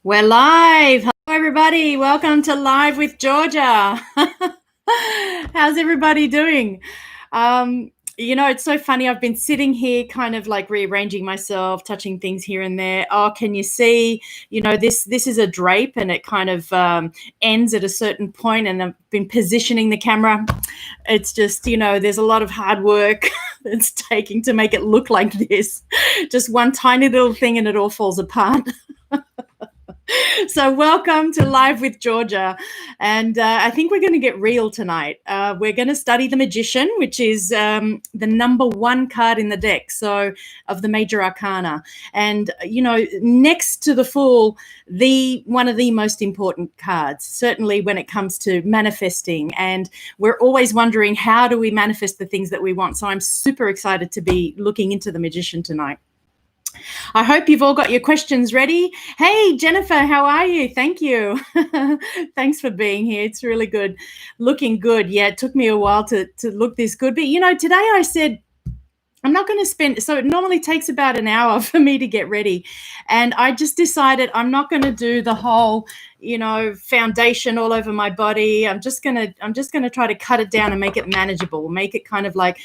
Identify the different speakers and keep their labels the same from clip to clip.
Speaker 1: We're live. Hello, everybody. Welcome to Live with Georgia. How's everybody doing? It's so funny. I've been sitting here kind of like rearranging myself, touching things here and there. Oh, can you see? This is a drape and it kind of ends at a certain point, and I've been positioning the camera. It's just, there's a lot of hard work that's taking to make it look like this. Just one tiny little thing and it all falls apart. So welcome to Live with Georgia. And I think we're going to get real tonight. We're going to study the Magician, which is the number one card in the deck, so of the major arcana. And, next to the Fool, one of the most important cards, certainly when it comes to manifesting. And we're always wondering, how do we manifest the things that we want? So I'm super excited to be looking into the Magician tonight. I hope you've all got your questions ready. Hey, Jennifer, how are you? Thank you. Thanks for being here. It's really good. Looking good. Yeah, it took me a while to look this good. But, today I said, I'm not going to spend, so it normally takes about an hour for me to get ready. And I just decided I'm not going to do the whole, foundation all over my body. I'm just going to try to cut it down and make it manageable, make it kind of like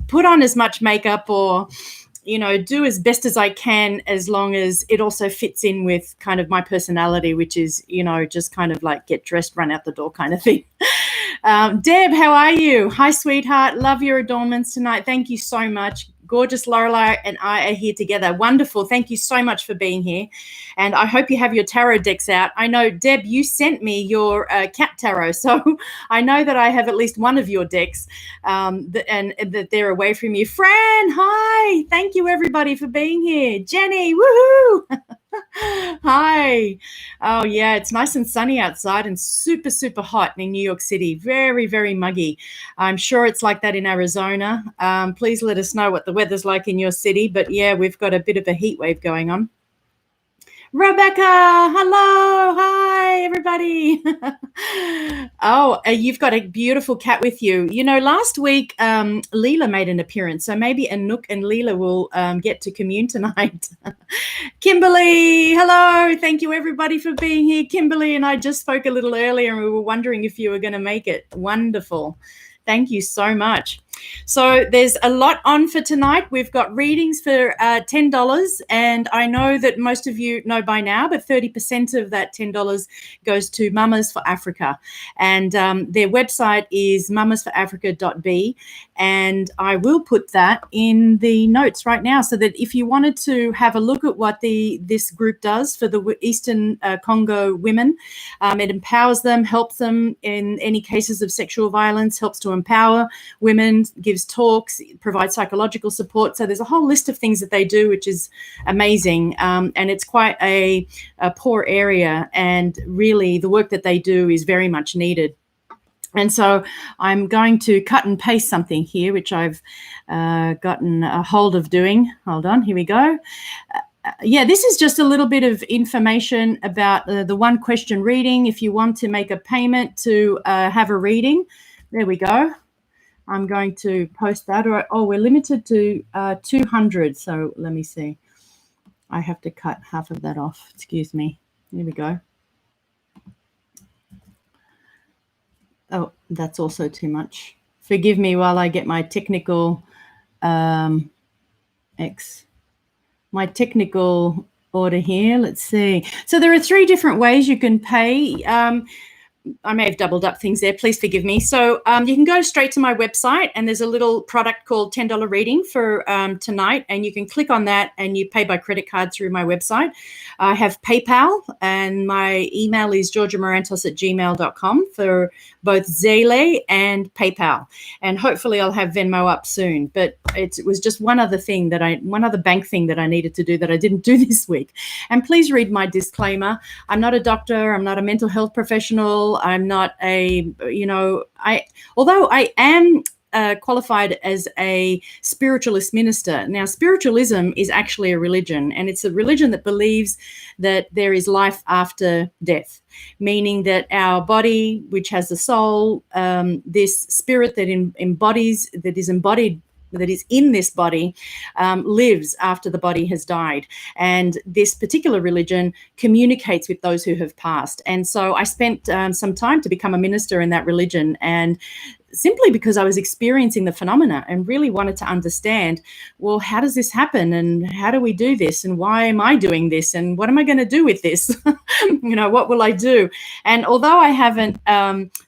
Speaker 1: put on as much makeup or do as best as I can, as long as it also fits in with kind of my personality, which is, just kind of like get dressed, run out the door kind of thing. Deb, how are you? Hi, sweetheart. Love your adornments tonight. Thank you so much. Gorgeous Lorelei and I are here together. Wonderful. Thank you so much for being here. And I hope you have your tarot decks out. I know, Deb, you sent me your cat tarot. So I know that I have at least one of your decks and that they're away from you. Fran, hi. Thank you, everybody, for being here. Jenny, woohoo. Hi. Oh, yeah, it's nice and sunny outside and super, super hot in New York City. Very, very muggy. I'm sure it's like that in Arizona. Please let us know what the weather's like in your city. But, yeah, we've got a bit of a heat wave going on. Rebecca, hello. Hi, everybody. Oh, you've got a beautiful cat with you. Last week, Leela made an appearance, so maybe Anouk and Leela will get to commune tonight. Kimberly, hello. Thank you, everybody, for being here. Kimberly and I just spoke a little earlier, and we were wondering if you were going to make it. Wonderful. Thank you so much. So there's a lot on for tonight. We've got readings for $10, and I know that most of you know by now, but 30% of that $10 goes to Mamas for Africa, and their website is mamasforafrica.b, and I will put that in the notes right now, so that if you wanted to have a look at what this group does for the Eastern Congo women, it empowers them, helps them in any cases of sexual violence, helps to empower women, gives talks, provides psychological support. So there's a whole list of things that they do, which is amazing. And it's quite a poor area, and really the work that they do is very much needed. And so I'm going to cut and paste something here, which I've gotten a hold of doing. Hold on, here we go. Yeah, this is just a little bit of information about the one question reading. If you want to make a payment to have a reading, there we go. I'm going to post that. Oh, we're limited to 200. So let me see. I have to cut half of that off. Excuse me. Here we go. Oh, that's also too much. Forgive me while I get my technical my technical order here. Let's see. So there are 3 different ways you can pay. I may have doubled up things there. Please forgive me. So you can go straight to my website, and there's a little product called $10 reading for tonight, and you can click on that and you pay by credit card through my website. I have PayPal, and my email is georgiamarantos@gmail.com for both Zelle and PayPal. And hopefully I'll have Venmo up soon. But it was just one other bank thing that I needed to do that I didn't do this week. And please read my disclaimer. I'm not a doctor. I'm not a mental health professional. I'm not although I am qualified as a spiritualist minister. Now, spiritualism is actually a religion, and it's a religion that believes that there is life after death, meaning that our body, which has a soul, this spirit that is embodied that is in this body lives after the body has died. And this particular religion communicates with those who have passed. And so I spent some time to become a minister in that religion, and simply because I was experiencing the phenomena and really wanted to understand, well, how does this happen? And how do we do this? And why am I doing this? And what am I going to do with this? What will I do? And although I haven't,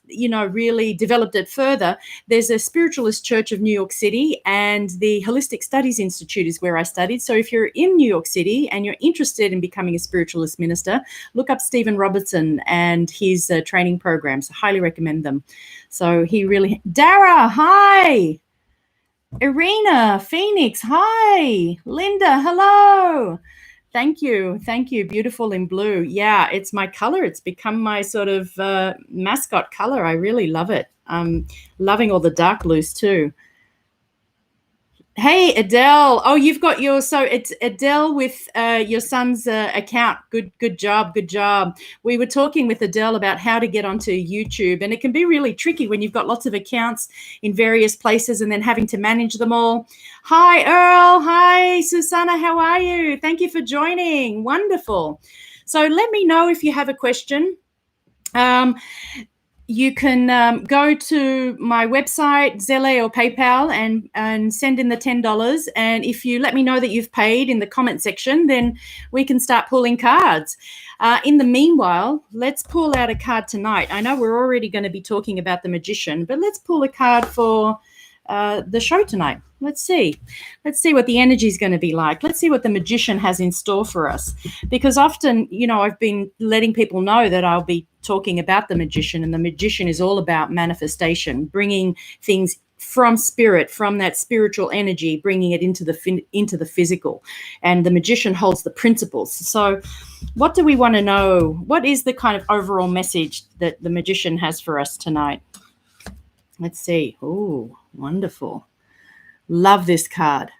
Speaker 1: really developed it further, there's a Spiritualist Church of New York City, and the Holistic Studies Institute is where I studied. So if you're in New York City and you're interested in becoming a spiritualist minister, look up Stephen Robertson and his training programs. I highly recommend them. So he really, Dara, hi. Irina, Phoenix, hi. Linda, hello. Thank you. Beautiful in blue. Yeah, it's my color. It's become my sort of mascot color. I really love it. I'm loving all the dark blues too. Hey, Adele. Oh, you've got it's Adele with your son's account. Good job. We were talking with Adele about how to get onto YouTube, and it can be really tricky when you've got lots of accounts in various places and then having to manage them all. Hi, Earl. Hi, Susanna. How are you? Thank you for joining. Wonderful. So let me know if you have a question. You can go to my website, Zelle or PayPal, and send in the $10. And if you let me know that you've paid in the comment section, then we can start pulling cards. In the meanwhile, let's pull out a card tonight. I know we're already going to be talking about the magician, but let's pull a card for the show tonight. Let's see what the energy is going to be like. Let's see what the magician has in store for us. Because often, I've been letting people know that I'll be talking about the magician, and the magician is all about manifestation, bringing things from spirit, from that spiritual energy, bringing it into the physical. And the magician holds the principles. So what do we want to know? What is the kind of overall message that the magician has for us tonight? Let's see. Oh, wonderful. Love this card.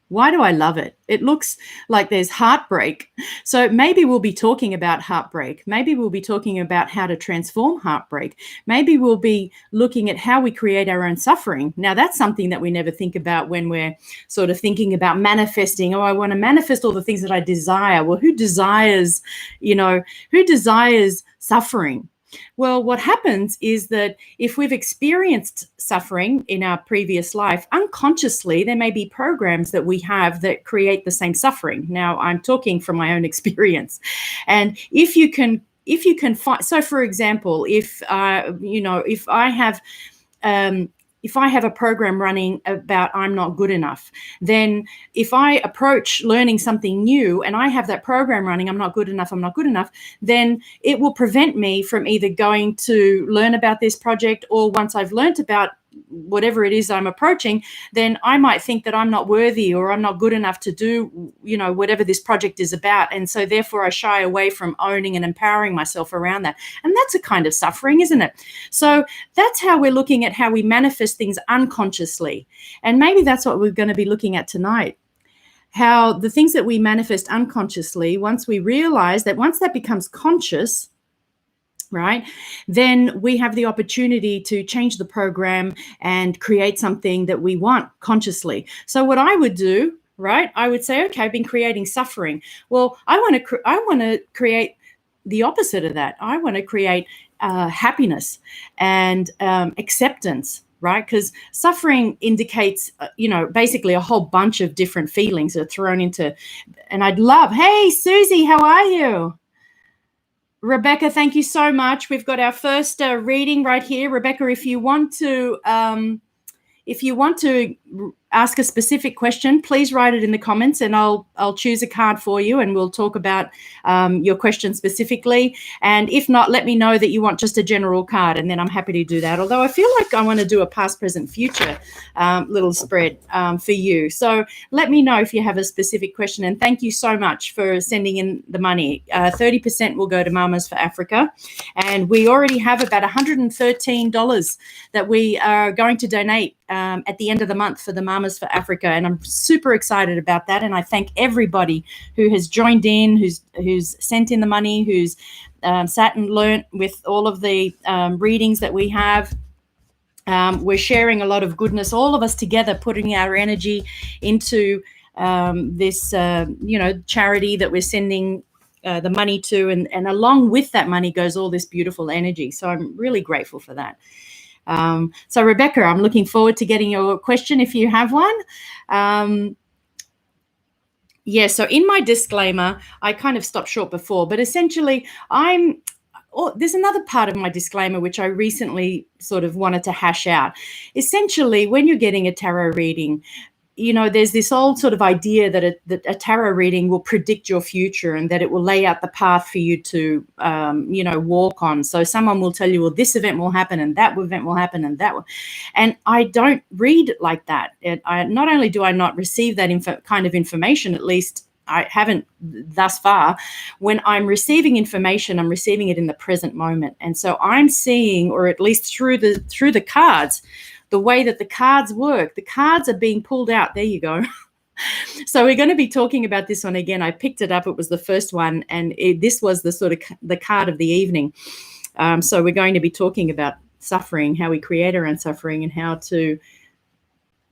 Speaker 1: Why do I love it? It looks like there's heartbreak. So maybe we'll be talking about heartbreak. Maybe we'll be talking about how to transform heartbreak. Maybe we'll be looking at how we create our own suffering. Now, that's something that we never think about when we're sort of thinking about manifesting. Oh, I want to manifest all the things that I desire. Well, who desires suffering? Well, what happens is that if we've experienced suffering in our previous life, unconsciously, there may be programs that we have that create the same suffering. Now, I'm talking from my own experience. And if you can find, so for example, if I have a program running about I'm not good enough, then if I approach learning something new and I have that program running, I'm not good enough, then it will prevent me from either going to learn about this project, or once I've learned about whatever it is I'm approaching, then I might think that I'm not worthy or I'm not good enough to do, whatever this project is about. And so therefore I shy away from owning and empowering myself around that. And that's a kind of suffering, isn't it? So that's how we're looking at how we manifest things unconsciously. And maybe that's what we're going to be looking at tonight. How the things that we manifest unconsciously, once we realize that, once that becomes conscious, right, then we have the opportunity to change the program and create something that we want consciously. So what I would do, right, I would say, okay, I've been creating suffering. Well, I want to create the opposite of that. I want to create happiness and acceptance, right? Because suffering indicates, basically a whole bunch of different feelings are thrown into. And I'd love, hey, Susie, how are you? Rebecca, thank you so much. We've got our first reading right here. Rebecca, if you want to ask a specific question, please write it in the comments, and I'll choose a card for you, and we'll talk about your question specifically. And if not, let me know that you want just a general card, and then I'm happy to do that. Although I feel like I want to do a past, present, future little spread for you. So let me know if you have a specific question. And thank you so much for sending in the money. 30% will go to Mamas for Africa. And we already have about $113 that we are going to donate at the end of the month for the Mamas for Africa, and I'm super excited about that. And I thank everybody who has joined in, who's sent in the money, who's sat and learnt with all of the readings that we have. We're sharing a lot of goodness, all of us together, putting our energy into this, charity that we're sending the money to. And along with that money goes all this beautiful energy. So I'm really grateful for that. So Rebecca, I'm looking forward to getting your question if you have one. So in my disclaimer, I kind of stopped short before, but essentially there's another part of my disclaimer which I recently sort of wanted to hash out. Essentially, when you're getting a tarot reading, there's this old sort of idea that a tarot reading will predict your future and that it will lay out the path for you to, walk on. So someone will tell you, well, this event will happen and that event will happen and that will. And I don't read like that. Not only do I not receive that kind of information, at least I haven't thus far. When I'm receiving information, I'm receiving it in the present moment. And so I'm seeing, or at least through the cards, the way that the cards work, the cards are being pulled out. There you go. So we're going to be talking about this one again. I picked it up. It was the first one. And this was the sort of the card of the evening. So we're going to be talking about suffering, how we create our own suffering and how to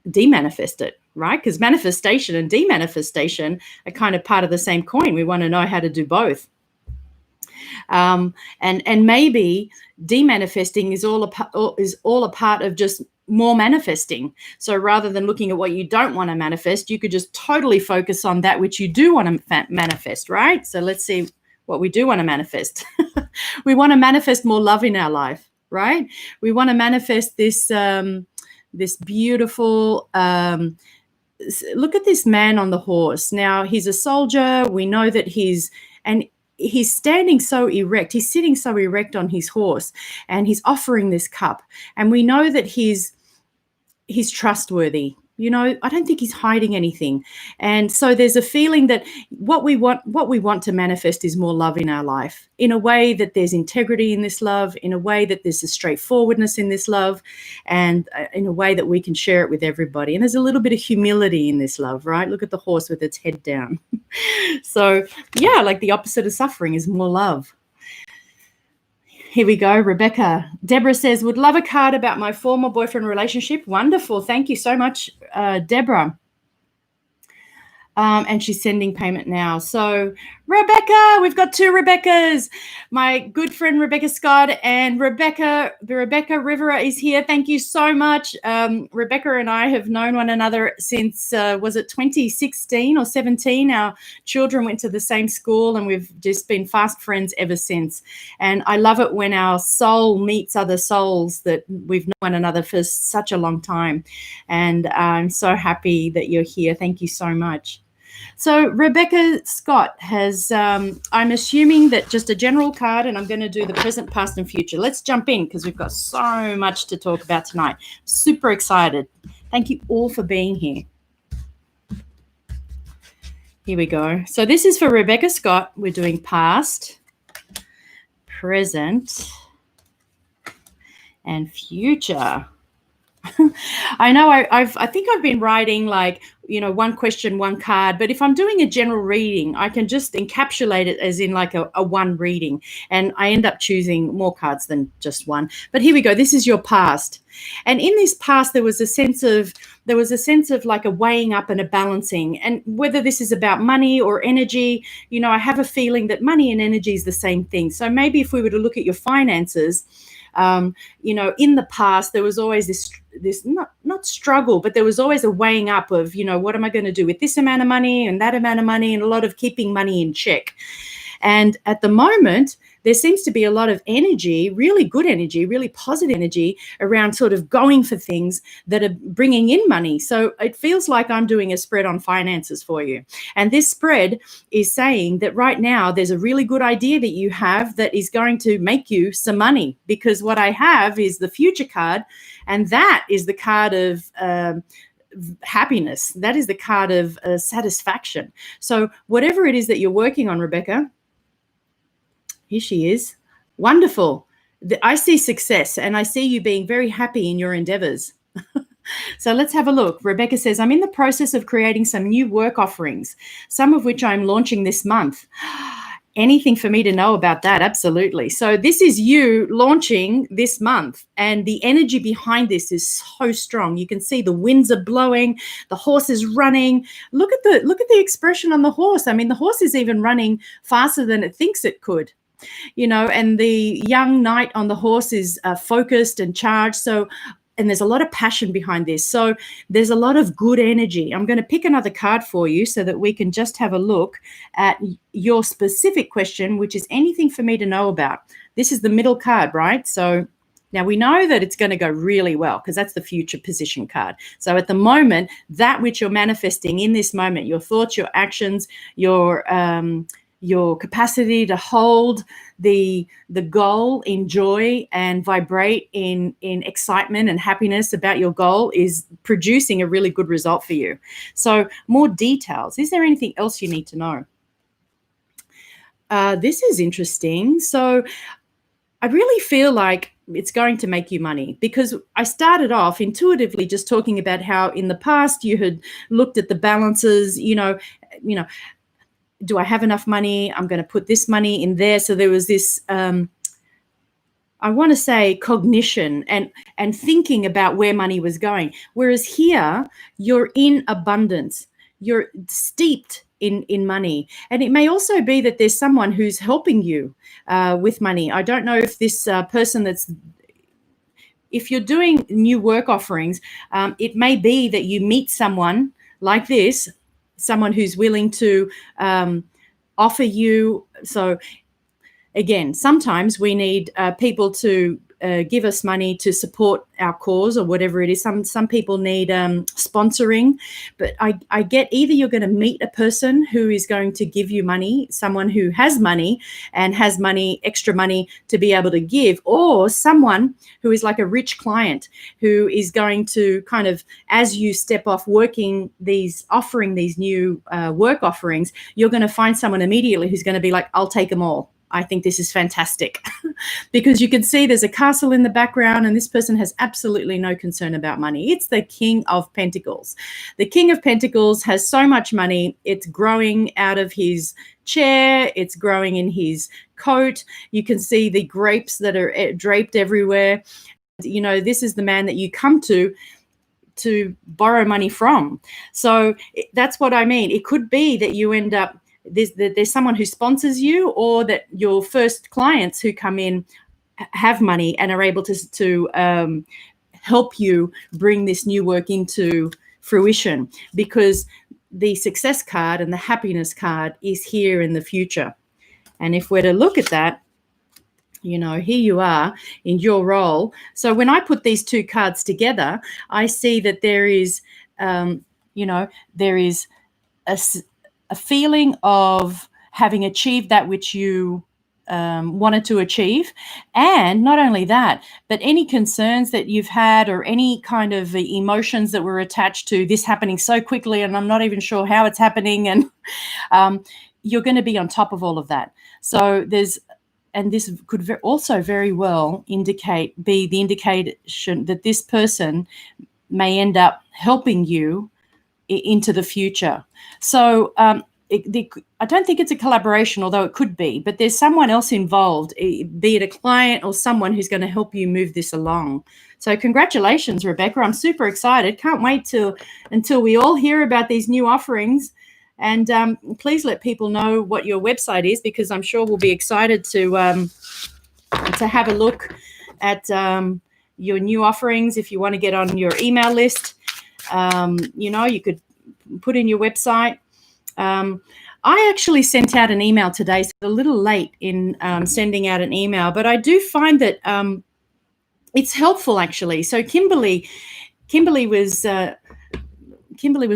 Speaker 1: demanifest it, right? Because manifestation and demanifestation are kind of part of the same coin. We want to know how to do both. And maybe demanifesting is all a part of just more manifesting. So rather than looking at what you don't want to manifest, you could just totally focus on that which you do want to manifest, right? So let's see what we do want to manifest. We want to manifest more love in our life, right? We want to manifest this beautiful, look at this man on the horse. Now he's a soldier. We know that he's standing so erect. He's sitting so erect on his horse and he's offering this cup. And we know that he's trustworthy. I don't think he's hiding anything. And so there's a feeling that what we want to manifest is more love in our life, in a way that there's integrity in this love, in a way that there's a straightforwardness in this love, and in a way that we can share it with everybody. And there's a little bit of humility in this love, right? Look at the horse with its head down. So yeah, like the opposite of suffering is more love. Here we go, Rebecca. Deborah says, would love a card about my former boyfriend relationship. Wonderful. Thank you so much, Deborah. And she's sending payment now. So Rebecca, we've got two Rebeccas. My good friend Rebecca Scott and Rebecca Rivera is here. Thank you so much. Rebecca and I have known one another since, was it 2016 or 17? Our children went to the same school and we've just been fast friends ever since. And I love it when our soul meets other souls that we've known one another for such a long time. And I'm so happy that you're here. Thank you so much. So Rebecca Scott has, I'm assuming that just a general card, and I'm going to do the present, past, and future. Let's jump in because we've got so much to talk about tonight. Super excited. Thank you all for being here. Here we go. So this is for Rebecca Scott. We're doing past, present, and future. I know I think I've been writing like, one question, one card, but if I'm doing a general reading, I can just encapsulate it as in like a one reading, and I end up choosing more cards than just one. But here we go. This is your past. And in this past, there was a sense of like a weighing up and a balancing. And whether this is about money or energy, I have a feeling that money and energy is the same thing. So maybe if we were to look at your finances, in the past, there was always this not struggle, but there was always a weighing up of, what am I going to do with this amount of money and that amount of money, and a lot of keeping money in check. And at the moment, there seems to be a lot of energy, really good energy, really positive energy around sort of going for things that are bringing in money. So it feels like I'm doing a spread on finances for you. And this spread is saying that right now there's a really good idea that you have that is going to make you some money, because what I have is the future card, and that is the card of happiness. That is the card of satisfaction. So whatever it is that you're working on, Rebecca, here she is. Wonderful. I see success, and I see you being very happy in your endeavors. So let's have a look. Rebecca says, I'm in the process of creating some new work offerings, some of which I'm launching this month. Anything for me to know about that? Absolutely. So this is you launching this month, and the energy behind this is so strong. You can see the winds are blowing, the horse is running. Look at the expression on the horse. I mean, the horse is even running faster than it thinks it could, and the young knight on the horse is focused and charged. So, and there's a lot of passion behind this. So there's a lot of good energy. I'm going to pick another card for you so that we can just have a look at your specific question, which is anything for me to know about. This is the middle card, right? So now we know that it's going to go really well because that's the future position card. So at the moment, that which you're manifesting in this moment, your thoughts, your actions, your capacity to hold the goal in joy and vibrate in excitement and happiness about your goal is producing a really good result for you. So more details. Is there anything else you need to know? This is interesting. So I really feel like it's going to make you money, because I started off intuitively just talking about how in the past you had looked at the balances, do I have enough money? I'm going to put this money in there. So there was this, I want to say, cognition and thinking about where money was going. Whereas here, you're in abundance. You're steeped in money. And it may also be that there's someone who's helping you with money. I don't know if this person if you're doing new work offerings, it may be that you meet someone like this, someone who's willing to offer you. So again, sometimes we need people to give us money to support our cause or whatever it is. Some people need sponsoring, but I get either you're going to meet a person who is going to give you money, someone who has money and has money, extra money to be able to give, or someone who is like a rich client who is going to kind of, as you step off offering these new work offerings, you're going to find someone immediately who's going to be like, I'll take them all. I think this is fantastic. Because you can see there's a castle in the background and this person has absolutely no concern about money. It's the King of Pentacles. The King of Pentacles has so much money. It's growing out of his chair. It's growing in his coat. You can see the grapes that are draped everywhere. This is the man that you come to borrow money from. So that's what I mean. It could be that you end up, there's someone who sponsors you, or that your first clients who come in have money and are able to help you bring this new work into fruition, because the success card and the happiness card is here in the future. And if we're to look at that, here you are in your role. So when I put these two cards together, I see that there is, there is a feeling of having achieved that which you wanted to achieve. And not only that, but any concerns that you've had or any kind of emotions that were attached to this happening so quickly and I'm not even sure how it's happening. And you're going to be on top of all of that. So this could also very well be the indication that this person may end up helping you into the future. So I don't think it's a collaboration, although it could be, but there's someone else involved, be it a client or someone who's going to help you move this along. So congratulations, Rebecca. I'm super excited. Can't wait until we all hear about these new offerings. And please let people know what your website is, because I'm sure we'll be excited to have a look at your new offerings. If you want to get on your email list, you could put in your website. I actually sent out an email today, so a little late in sending out an email, but I do find that it's helpful, actually. So Kimberly was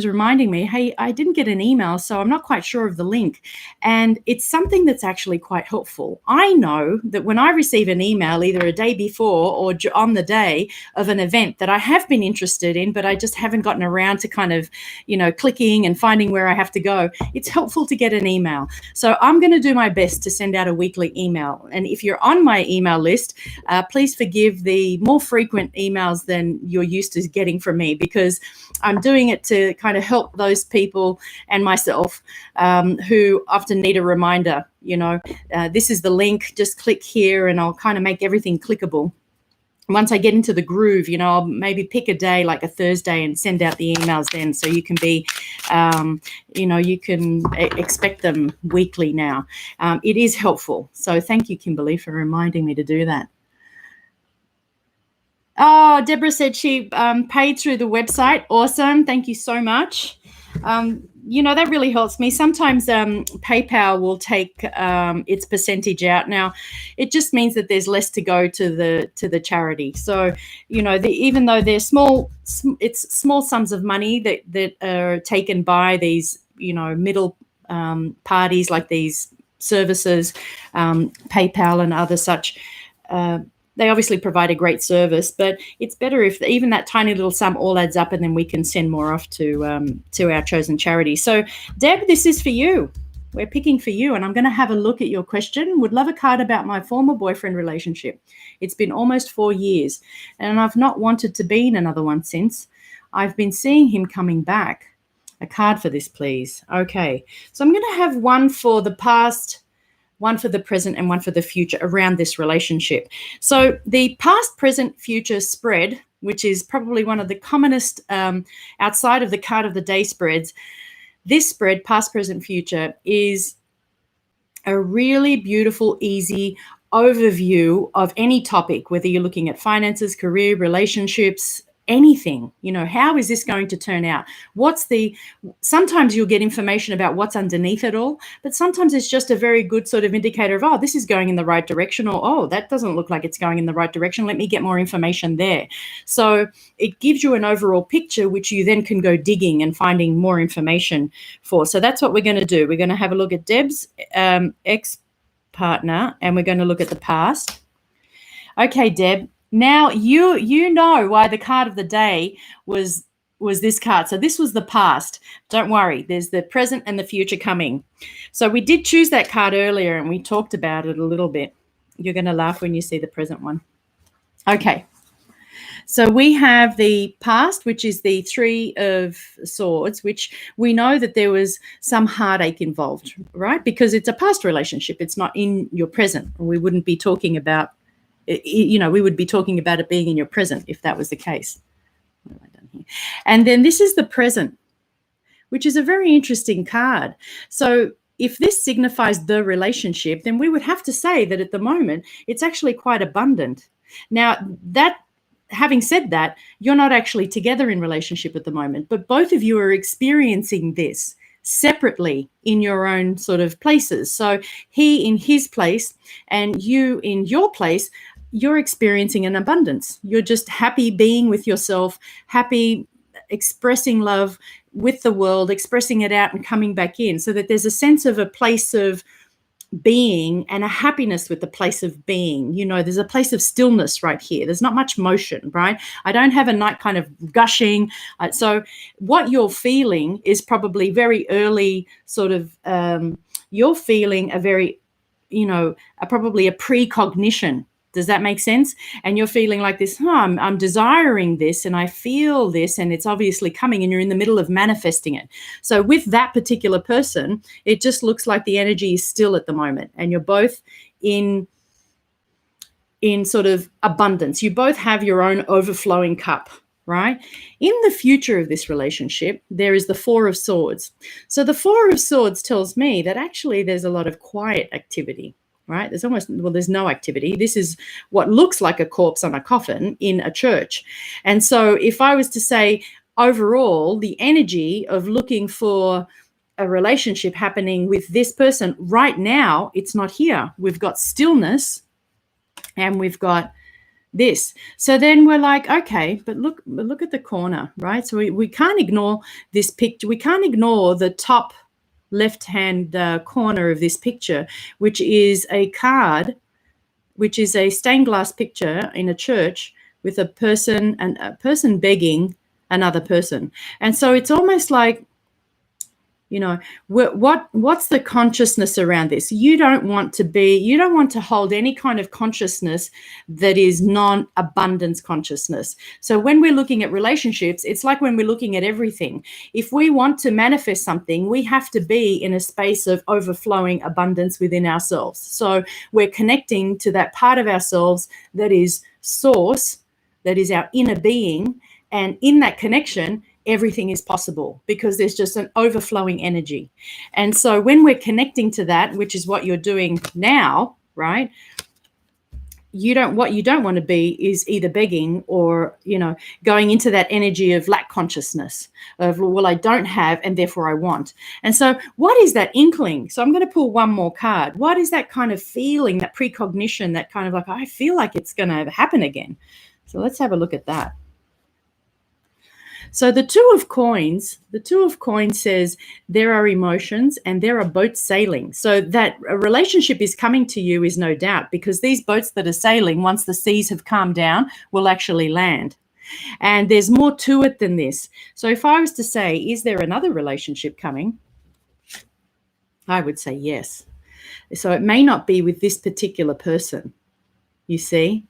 Speaker 1: reminding me, hey, I didn't get an email, so I'm not quite sure of the link. And it's something that's actually quite helpful. I know that when I receive an email, either a day before or on the day of an event that I have been interested in, but I just haven't gotten around to kind of, clicking and finding where I have to go, it's helpful to get an email. So I'm going to do my best to send out a weekly email. And if you're on my email list, please forgive the more frequent emails than you're used to getting from me, because I'm doing it to kind of help those people and myself who often need a reminder. This is the link, just click here and I'll kind of make everything clickable. Once I get into the groove, I'll maybe pick a day like a Thursday and send out the emails then, so you can be, you can expect them weekly now. It is helpful. So thank you, Kimberly, for reminding me to do that. Oh, Deborah said she paid through the website. Awesome. Thank you so much. That really helps me. Sometimes PayPal will take its percentage out. Now, it just means that there's less to go to the charity. So, even though they're small, it's small sums of money that are taken by these, middle parties like these services, PayPal and other such. They obviously provide a great service, but it's better if even that tiny little sum all adds up, and then we can send more off to our chosen charity. So, Deb, this is for you. We're picking for you, and I'm going to have a look at your question. Would love a card about my former boyfriend relationship. It's been almost 4 years, and I've not wanted to be in another one since. I've been seeing him coming back. A card for this, please. Okay, so I'm going to have one for the past, one for the present, and one for the future around this relationship. So the past, present, future spread, which is probably one of the commonest outside of the card of the day spreads, this spread, past, present, future, is a really beautiful, easy overview of any topic, whether you're looking at finances, career, relationships, anything. How is this going to turn out? Sometimes you'll get information about what's underneath it all, but sometimes it's just a very good sort of indicator of, this is going in the right direction, or, that doesn't look like it's going in the right direction. Let me get more information there. So it gives you an overall picture, which you then can go digging and finding more information for. So that's what we're going to do. We're going to have a look at Deb's ex-partner, and we're going to look at the past. Okay, Deb. Now, you know why the card of the day was this card. So this was the past. Don't worry. There's the present and the future coming. So we did choose that card earlier, and we talked about it a little bit. You're going to laugh when you see the present one. Okay. So we have the past, which is the Three of Swords, which we know that there was some heartache involved, right? Because it's a past relationship. It's not in your present. We wouldn't be talking about we would be talking about it being in your present if that was the case. What have I done here? And then this is the present, which is a very interesting card. So if this signifies the relationship, then we would have to say that at the moment, it's actually quite abundant. Now, having said that, you're not actually together in relationship at the moment, but both of you are experiencing this separately in your own sort of places. So he in his place and you in your place, you're experiencing an abundance. You're just happy being with yourself, happy expressing love with the world, expressing it out and coming back in, so that there's a sense of a place of being and a happiness with the place of being. There's a place of stillness right here. There's not much motion, right? I don't have a night kind of gushing. So what you're feeling is probably very early sort of, you're feeling a very, probably a precognition. Does that make sense? And you're feeling like this, I'm desiring this and I feel this, and it's obviously coming, and you're in the middle of manifesting it. So with that particular person, it just looks like the energy is still at the moment, and you're both in sort of abundance. You both have your own overflowing cup, right? In the future of this relationship, there is the Four of Swords. So the Four of Swords tells me that actually there's a lot of quiet activity. Right? There's no activity. This is what looks like a corpse on a coffin in a church. And so if I was to say overall, the energy of looking for a relationship happening with this person right now, it's not here. We've got stillness and we've got this. So then we're like, okay, but look at the corner, right? So we can't ignore this picture. We can't ignore the top left-hand corner of this picture, which is a card, which is a stained glass picture in a church with a person begging another person. And so it's almost like You know, what's the consciousness around this? You don't want to hold any kind of consciousness that is non-abundance consciousness. So when we're looking at relationships, it's like when we're looking at everything. If we want to manifest something, we have to be in a space of overflowing abundance within ourselves. So we're connecting to that part of ourselves that is source, that is our inner being. And in that connection, everything is possible because there's just an overflowing energy. And so when we're connecting to that, which is what you're doing now, right? What you don't want to be is either begging or, going into that energy of lack consciousness of, well, I don't have and therefore I want. And so what is that inkling? So I'm going to pull one more card. What is that kind of feeling, that precognition, that kind of like, I feel like it's going to happen again. So let's have a look at that. So the Two of Coins says there are emotions and there are boats sailing. So that a relationship is coming to you is no doubt, because these boats that are sailing, once the seas have calmed down, will actually land. And there's more to it than this. So if I was to say, is there another relationship coming? I would say yes. So it may not be with this particular person, you see.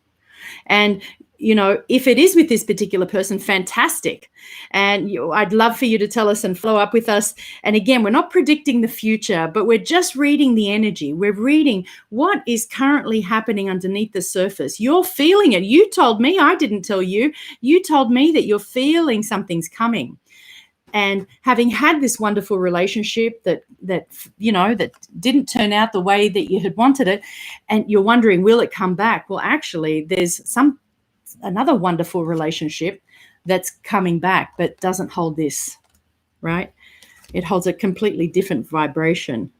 Speaker 1: And if it is with this particular person, fantastic. And I'd love for you to tell us and follow up with us. And again, we're not predicting the future, but we're just reading the energy. We're reading what is currently happening underneath the surface. You're feeling it. You told me, I didn't tell you. You told me that you're feeling something's coming. And having had this wonderful relationship that didn't turn out the way that you had wanted it, and you're wondering, will it come back? Well, actually, there's another wonderful relationship that's coming back, but doesn't hold this, right? It holds a completely different vibration.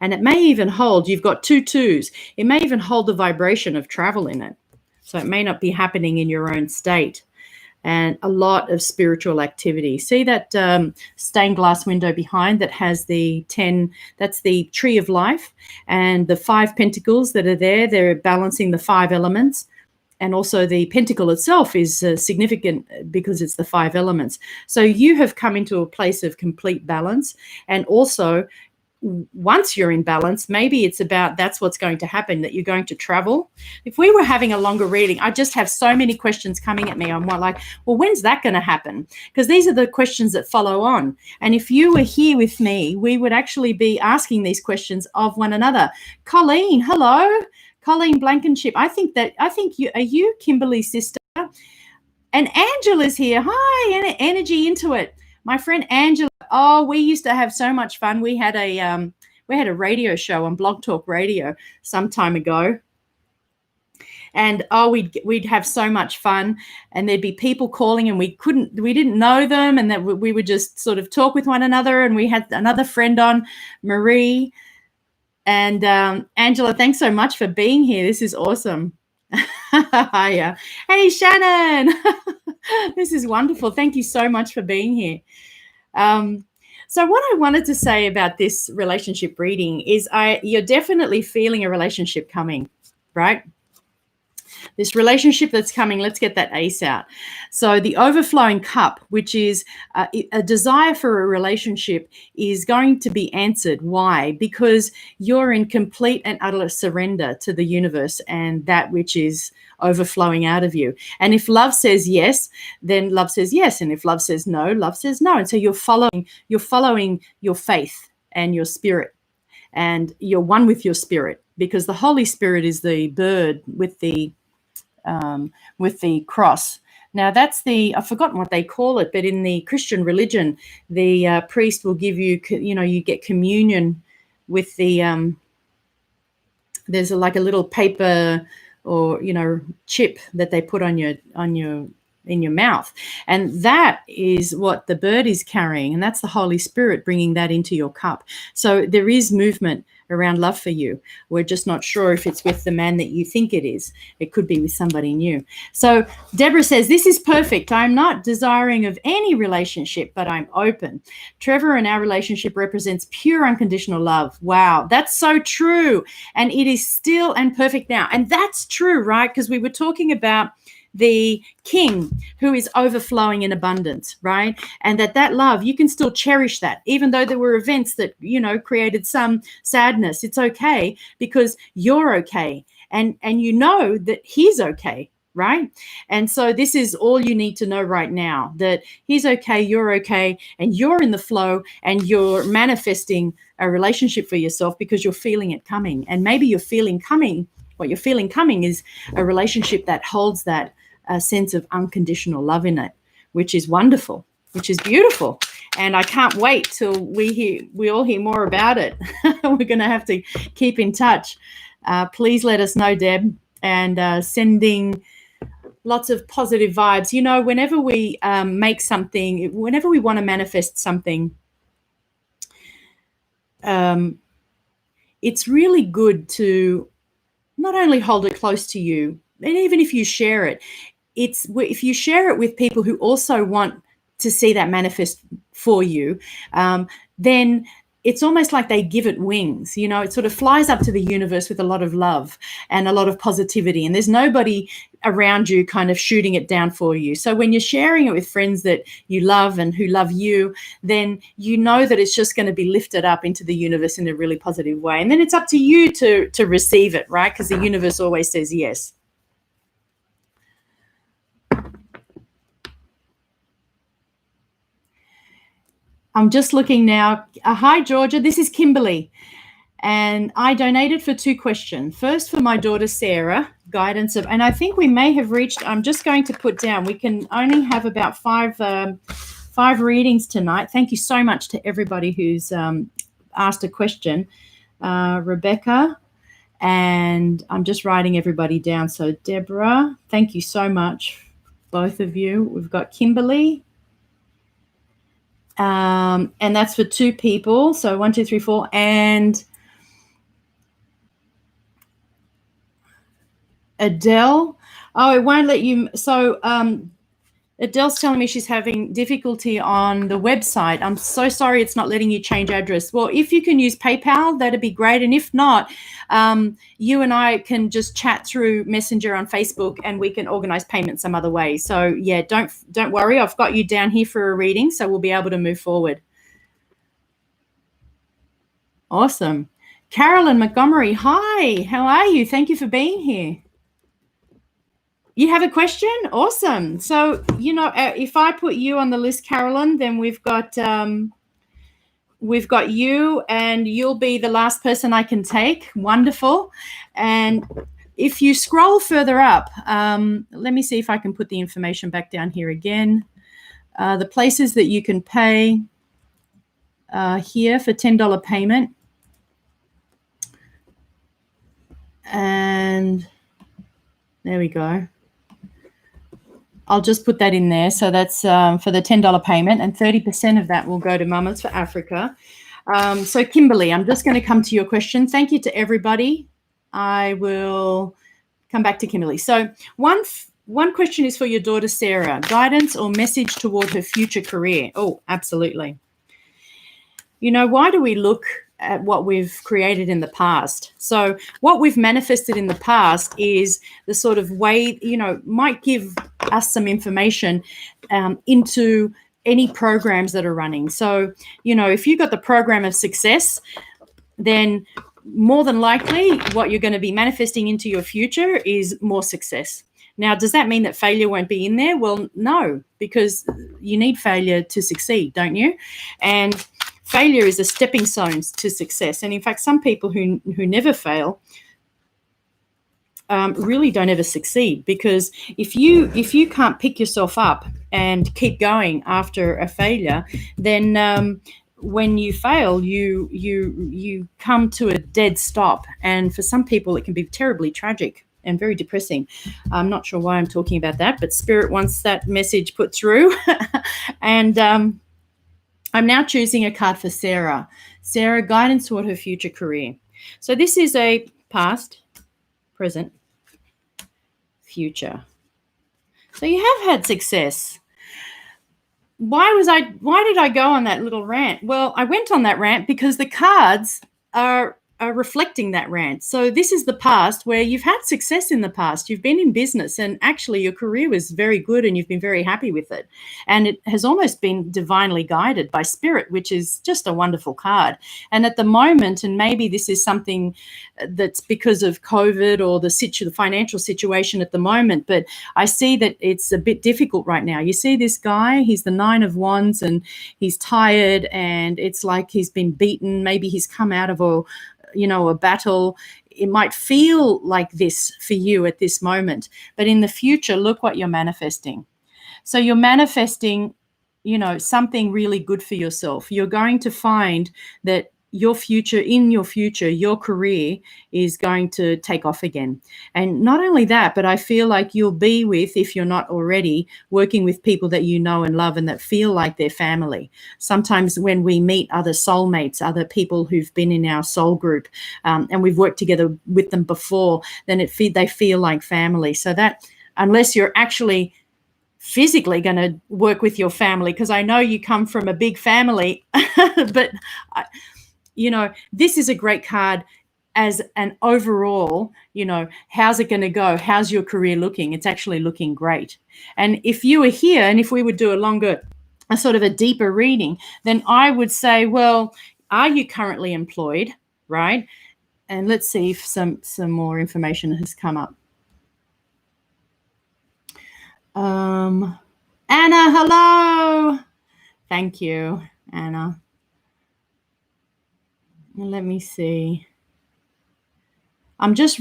Speaker 1: And it may even hold, you've got 2 2s. It may even hold the vibration of travel in it. So it may not be happening in your own state. And a lot of spiritual activity. See that stained glass window behind that has the 10, that's the tree of life, and the 5 pentacles that are there, they're balancing the 5 elements. And also the pentacle itself is significant because it's the 5 elements. So you have come into a place of complete balance. And also, once you're in balance, maybe it's about that's what's going to happen, that you're going to travel. If we were having a longer reading, I just have so many questions coming at me. I'm like, well, when's that going to happen? Because these are the questions that follow on. And if you were here with me, we would actually be asking these questions of one another. Colleen, hello. Colleen Blankenship. I think are you Kimberly's sister? And Angela's here. Hi, energy into it. My friend Angela. Oh, we used to have so much fun. We had a radio show on Blog Talk Radio some time ago. And we'd have so much fun, and there'd be people calling, and we didn't know them, and that we would just sort of talk with one another. And we had another friend on, Marie. And Angela, thanks so much for being here. This is awesome. Hiya. Hey, Shannon. This is wonderful. Thank you so much for being here. So what I wanted to say about this relationship reading is you're definitely feeling a relationship coming, right? This relationship that's coming, let's get that ace out. So the overflowing cup, which is a desire for a relationship, is going to be answered. Why? Because you're in complete and utter surrender to the universe and that which is overflowing out of you. And if love says yes, then love says yes. And if love says no, love says no. And so you're following your faith and your spirit, and you're one with your spirit, because the Holy Spirit is the bird with the cross. Now that's I've forgotten what they call it, but in the Christian religion, the priest will give you, you get communion with the, there's like a little paper or, chip that they put in your mouth. And that is what the bird is carrying. And that's the Holy Spirit bringing that into your cup. So there is movement around love for you. We're just not sure if it's with the man that you think it is. It could be with somebody new. So Deborah says, this is perfect. I'm not desiring of any relationship, but I'm open. Trevor and our relationship represents pure unconditional love. Wow, that's so true. And it is still and perfect now. And that's true, right? Because we were talking about the king who is overflowing in abundance, right? And that love, you can still cherish that, even though there were events that, created some sadness. It's okay because you're okay. And you know that he's okay, right? And so this is all you need to know right now, that he's okay, you're okay, and you're in the flow, and you're manifesting a relationship for yourself because you're feeling it coming. And maybe what you're feeling coming is a relationship that holds that sense of unconditional love in it, which is wonderful, which is beautiful. And I can't wait till we all hear more about it. We're going to have to keep in touch. Please let us know, Deb, and sending lots of positive vibes. Whenever we make something, whenever we want to manifest something, it's really good to not only hold it close to you, and even if you share it, if you share it with people who also want to see that manifest for you, then it's almost like they give it wings. It sort of flies up to the universe with a lot of love and a lot of positivity, and there's nobody around you kind of shooting it down for you. So when you're sharing it with friends that you love and who love you, then you know that it's just going to be lifted up into the universe in a really positive way. And then it's up to you to receive it, right? Because the universe always says yes. I'm just looking now. Hi, Georgia. This is Kimberly. And I donated for 2 questions. First, for my daughter, Sarah, guidance of, and I think we may have reached, I'm just going to put down, we can only have about 5 readings tonight. Thank you so much to everybody who's asked a question. Rebecca, and I'm just writing everybody down. So Deborah, thank you so much, both of you. We've got Kimberly. And that's for 2 people. So 1, 2, 3, 4. And Adele. Oh, it won't let you. So Adele's telling me she's having difficulty on the website. I'm so sorry it's not letting you change address. Well, if you can use PayPal, that'd be great. And if not, you and I can just chat through Messenger on Facebook, and we can organize payment some other way. So yeah, don't worry. I've got you down here for a reading, so we'll be able to move forward. Awesome. Carolyn Montgomery, hi. How are you? Thank you for being here. You have a question? Awesome. So, if I put you on the list, Carolyn, then we've got you, and you'll be the last person I can take. Wonderful. And if you scroll further up, let me see if I can put the information back down here again. The places that you can pay here for $10 payment. And there we go. I'll just put that in there. So that's for the $10 payment, and 30% of that will go to Mamas for Africa. So Kimberly, I'm just going to come to your question. Thank you to everybody. I will come back to Kimberly. So one question is for your daughter, Sarah. Guidance or message toward her future career? Oh, absolutely. Why do we look at what we've created in the past? So what we've manifested in the past is the sort of way, might give us some information into any programs that are running. So, if you got the program of success, then more than likely what you're going to be manifesting into your future is more success. Now, does that mean that failure won't be in there? Well, no, because you need failure to succeed, don't you? And failure is a stepping stone to success. And in fact, some people who never fail really don't ever succeed, because if you can't pick yourself up and keep going after a failure, then when you fail, you come to a dead stop. And for some people, it can be terribly tragic and very depressing. I'm not sure why I'm talking about that, but Spirit wants that message put through. And I'm now choosing a card for Sarah. Sarah, guidance toward her future career. So this is a past, present, future. So you have had success. Why did I go on that little rant? Well, I went on that rant because the cards are are reflecting that rant. So this is the past where you've had success in the past. You've been in business and actually your career was very good and you've been very happy with it. And it has almost been divinely guided by spirit, which is just a wonderful card. And at the moment, and maybe this is something that's because of COVID or the financial situation at the moment, but I see that it's a bit difficult right now. You see this guy, he's the 9 of Wands and he's tired and it's like he's been beaten. Maybe he's come out of a battle. It might feel like this for you at this moment, but in the future, look what you're manifesting. So you're manifesting, something really good for yourself. You're going to find that your future, your career is going to take off again. And not only that, but I feel like you'll be with, if you're not already, working with people that you know and love and that feel like they're family. Sometimes when we meet other soulmates, other people who've been in our soul group, and we've worked together with them before, then they feel like family. So that, unless you're actually physically going to work with your family, because I know you come from a big family, but this is a great card as an overall, how's it going to go? How's your career looking? It's actually looking great. And if you were here and if we would do a sort of a deeper reading, then I would say, well, are you currently employed, right? And let's see if some more information has come up. Anna, hello. Thank you, Anna. Let me see. I'm just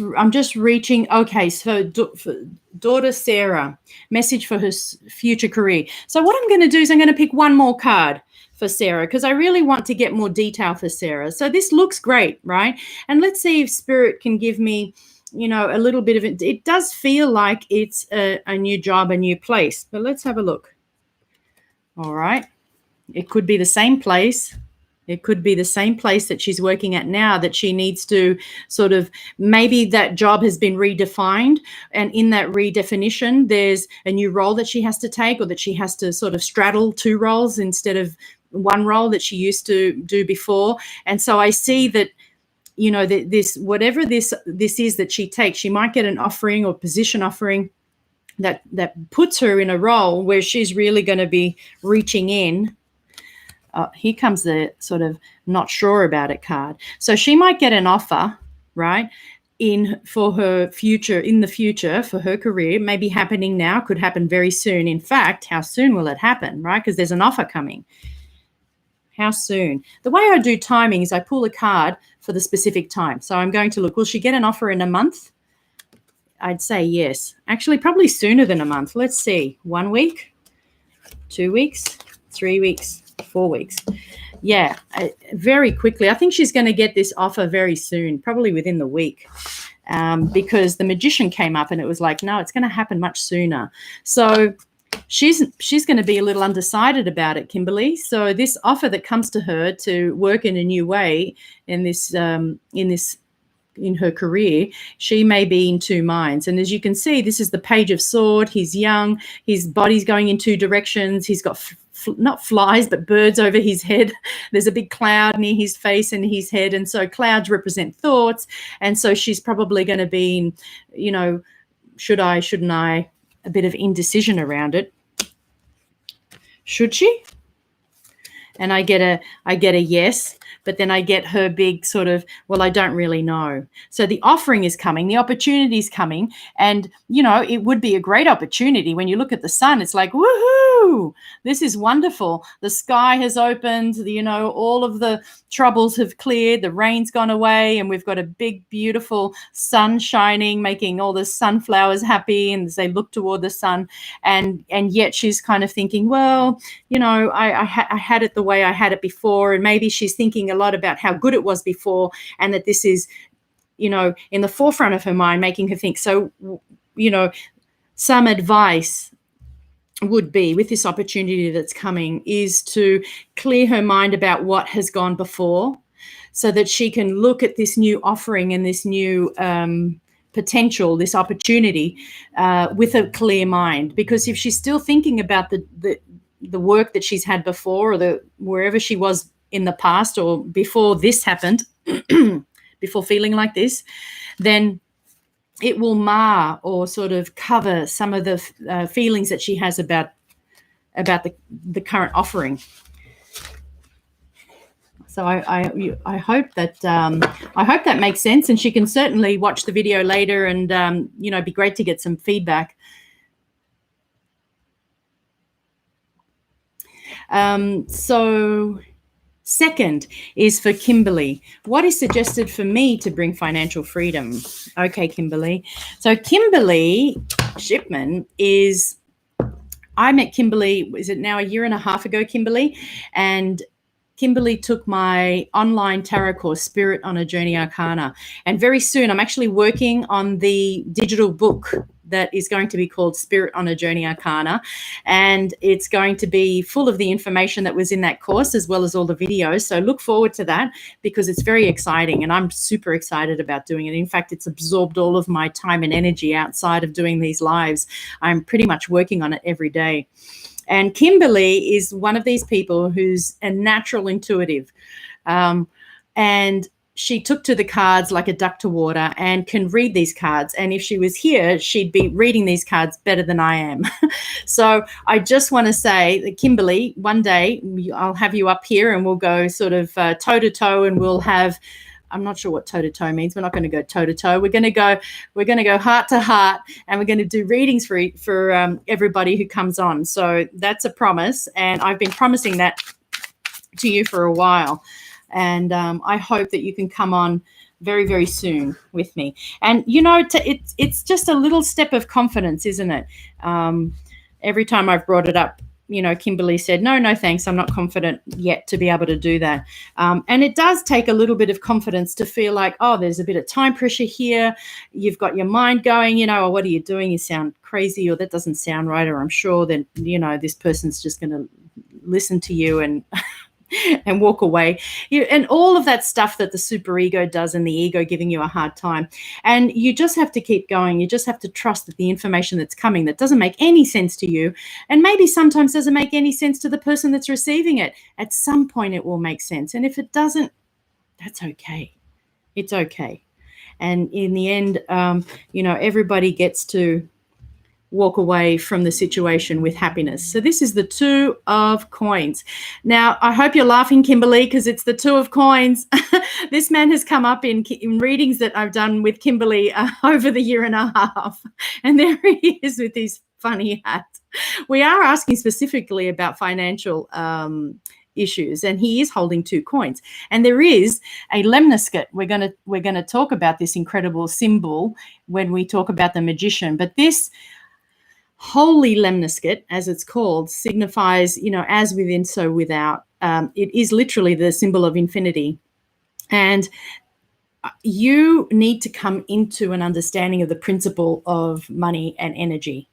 Speaker 1: reaching. Okay, so for daughter Sarah, message for her future career. So what I'm going to do is I'm going to pick one more card for Sarah because I really want to get more detail for Sarah. So this looks great, right? And let's see if Spirit can give me, a little bit of it. It does feel like it's a new job, a new place, but let's have a look. All right. It could be the same place. It could be the same place that she's working at now that she needs to sort of, maybe that job has been redefined. And in that redefinition, there's a new role that she has to take, or that she has to sort of straddle 2 roles instead of one role that she used to do before. And so I see that, this, whatever this is that she takes, she might get an offering or position offering that puts her in a role where she's really going to be reaching in. Here comes the sort of not sure about it card. So she might get an offer, right, in the future for her career. Maybe happening now, could happen very soon. In fact, how soon will it happen, right? Because there's an offer coming. How soon? The way I do timing is I pull a card for the specific time. So I'm going to look, will she get an offer in a month? I'd say yes. Actually, probably sooner than a month. Let's see. 1 week, 2 weeks, 3 weeks. 4 weeks. Yeah, very quickly. I think she's going to get this offer very soon, probably within the week, because the Magician came up and it was like, no, it's going to happen much sooner. So she's going to be a little undecided about it, Kimberly. So this offer that comes to her to work in a new way in her career, she may be in 2 minds. And as you can see, this is the Page of Swords. He's young. His body's going in 2 directions. He's got not flies, but birds over his head. There's a big cloud near his face and his head. And so clouds represent thoughts. And so she's probably going to be in, should I, shouldn't I, a bit of indecision around it. Should she? And I get a yes, but then I get her big sort of, well, I don't really know. So the offering is coming, the opportunity is coming, and, it would be a great opportunity. When you look at the sun, it's like, woohoo, this is wonderful. The sky has opened, all of the troubles have cleared, the rain's gone away, and we've got a big, beautiful sun shining, making all the sunflowers happy, and as they look toward the sun, and yet she's kind of thinking, well, I had it the way I had it before, and maybe she's thinking a lot about how good it was before, and that this is, in the forefront of her mind, making her think. So, some advice would be, with this opportunity that's coming, is to clear her mind about what has gone before, so that she can look at this new offering and this new potential, this opportunity, with a clear mind. Because if she's still thinking about the work that she's had before, or wherever she was in the past or before this happened, before feeling like this, then it will mar or sort of cover some of the feelings that she has about the current offering. So I hope that makes sense, and she can certainly watch the video later, and it'd be great to get some feedback. So second is for Kimberly. What is suggested for me to bring financial freedom? Okay, Kimberly. So Kimberly Shipman is, I met Kimberly, is it now a year and a half ago, Kimberly? And Kimberly took my online tarot course, Spirit on a Journey Arcana. And very soon I'm actually working on the digital book that is going to be called Spirit on a Journey Arcana. And it's going to be full of the information that was in that course, as well as all the videos. So look forward to that, because it's very exciting and I'm super excited about doing it. In fact, it's absorbed all of my time and energy outside of doing these lives. I'm pretty much working on it every day. And Kimberly is one of these people who's a natural intuitive. And she took to the cards like a duck to water and can read these cards. And if she was here, she'd be reading these cards better than I am. So I just want to say that, Kimberly, one day I'll have you up here and we'll go sort of toe to toe, and we'll have, I'm not sure what toe to toe means. We're not going to go toe to toe. We're going to go heart to heart, and we're going to do readings for everybody who comes on. So that's a promise, and I've been promising that to you for a while. And I hope that you can come on very, very soon with me. And it's just a little step of confidence, isn't it? Every time I've brought it up, Kimberly said, no, thanks. I'm not confident yet to be able to do that. And it does take a little bit of confidence to feel like, oh, there's a bit of time pressure here. You've got your mind going, oh, what are you doing? You sound crazy, or that doesn't sound right. Or I'm sure that, this person's just going to listen to you and and walk away, and all of that stuff that the superego does, and the ego giving you a hard time. And you just have to keep going. You just have to trust that the information that's coming, that doesn't make any sense to you, and maybe sometimes doesn't make any sense to the person that's receiving it, at some point it will make sense. And if it doesn't, that's okay. It's okay. And in the end, everybody gets to walk away from the situation with happiness. So this is the Two of Coins. Now, I hope you're laughing, Kimberly, because it's the Two of Coins. This man has come up in readings that I've done with Kimberly over the year and a half. And there he is with his funny hat. We are asking specifically about financial issues, and he is holding 2 coins. And there is a lemniscate. We're going to talk about this incredible symbol when we talk about the magician. But this holy lemniscate, as it's called, signifies, as within, so without. It is literally the symbol of infinity. And you need to come into an understanding of the principle of money and energy,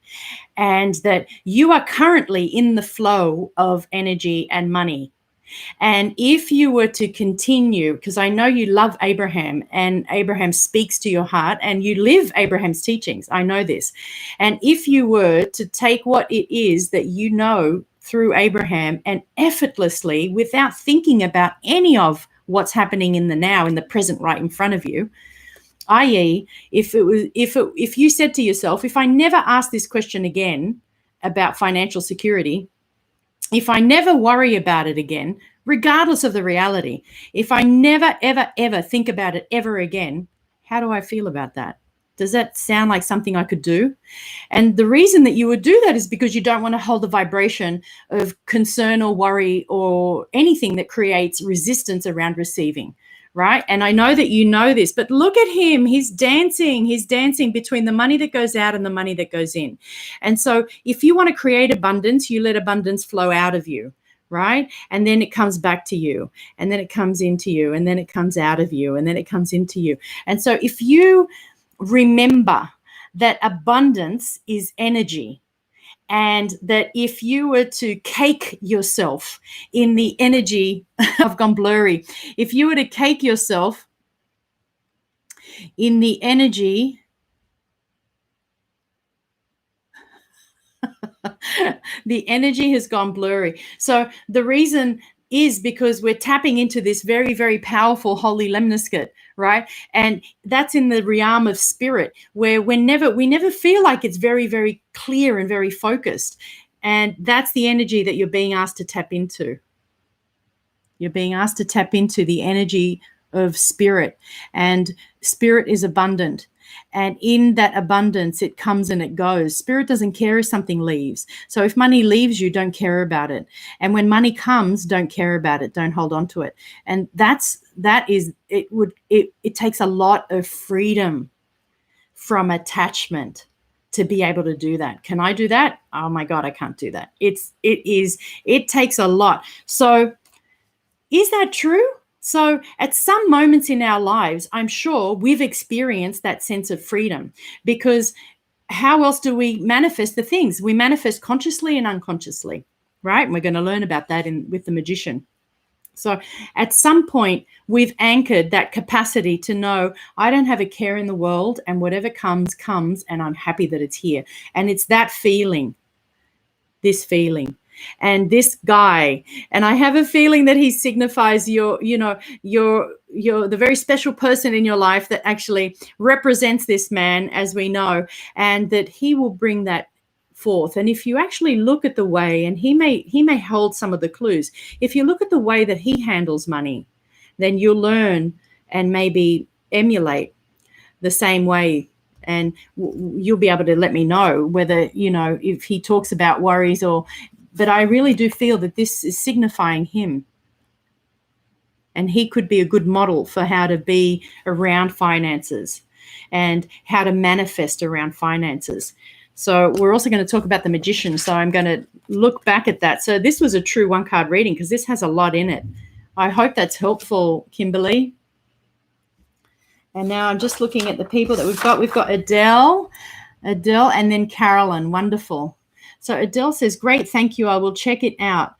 Speaker 1: and that you are currently in the flow of energy and money. And if you were to continue, because I know you love Abraham and Abraham speaks to your heart and you live Abraham's teachings, I know this. And if you were to take what it is that you know through Abraham and effortlessly, without thinking about any of what's happening in the now, in the present right in front of you, i.e., if you said to yourself, if I never ask this question again about financial security, if I never worry about it again, regardless of the reality, if I never, ever, ever think about it ever again, how do I feel about that? Does that sound like something I could do? And the reason that you would do that is because you don't want to hold the vibration of concern or worry or anything that creates resistance around receiving. Right? And I know that you know this, but look at him. He's dancing. He's dancing between the money that goes out and the money that goes in. And so if you want to create abundance, you let abundance flow out of you, right? And then it comes back to you, and then it comes into you, and then it comes out of you, and then it comes into you. And so if you remember that abundance is energy, and that if you were to cake yourself in the energy, I've gone blurry. If you were to cake yourself in the energy, the energy has gone blurry. So the reason is because we're tapping into this very, very powerful holy lemniscate, right? And that's in the realm of spirit, where we never feel like it's very, very clear and very focused. And that's the energy that you're being asked to tap into. You're being asked to tap into the energy of spirit, and spirit is abundant. And in that abundance, it comes and it goes. Spirit doesn't care if something leaves. So if money leaves you, don't care about it. And when money comes, don't care about it. Don't hold on to it. And it takes a lot of freedom from attachment to be able to do that. Can I do that? Oh my God, I can't do that. It takes a lot. So is that true? So at some moments in our lives, I'm sure we've experienced that sense of freedom, because how else do we manifest the things? We manifest consciously and unconsciously, right? And we're going to learn about that with the magician. So at some point, we've anchored that capacity to know I don't have a care in the world, and whatever comes, comes, and I'm happy that it's here. And it's that feeling, this feeling. And this guy, and I have a feeling that he signifies you're the very special person in your life that actually represents this man, as we know, and that he will bring that forth. And if you actually look at the way, and he may hold some of the clues, if you look at the way that he handles money, then you'll learn and maybe emulate the same way. And you'll be able to let me know whether, if he talks about worries or... But I really do feel that this is signifying him. And he could be a good model for how to be around finances and how to manifest around finances. So we're also going to talk about the magician. So I'm going to look back at that. So this was a true one-card reading because this has a lot in it. I hope that's helpful, Kimberly. And now I'm just looking at the people that we've got. We've got Adele, and then Carolyn. Wonderful. So Adele says, great, thank you. I will check it out.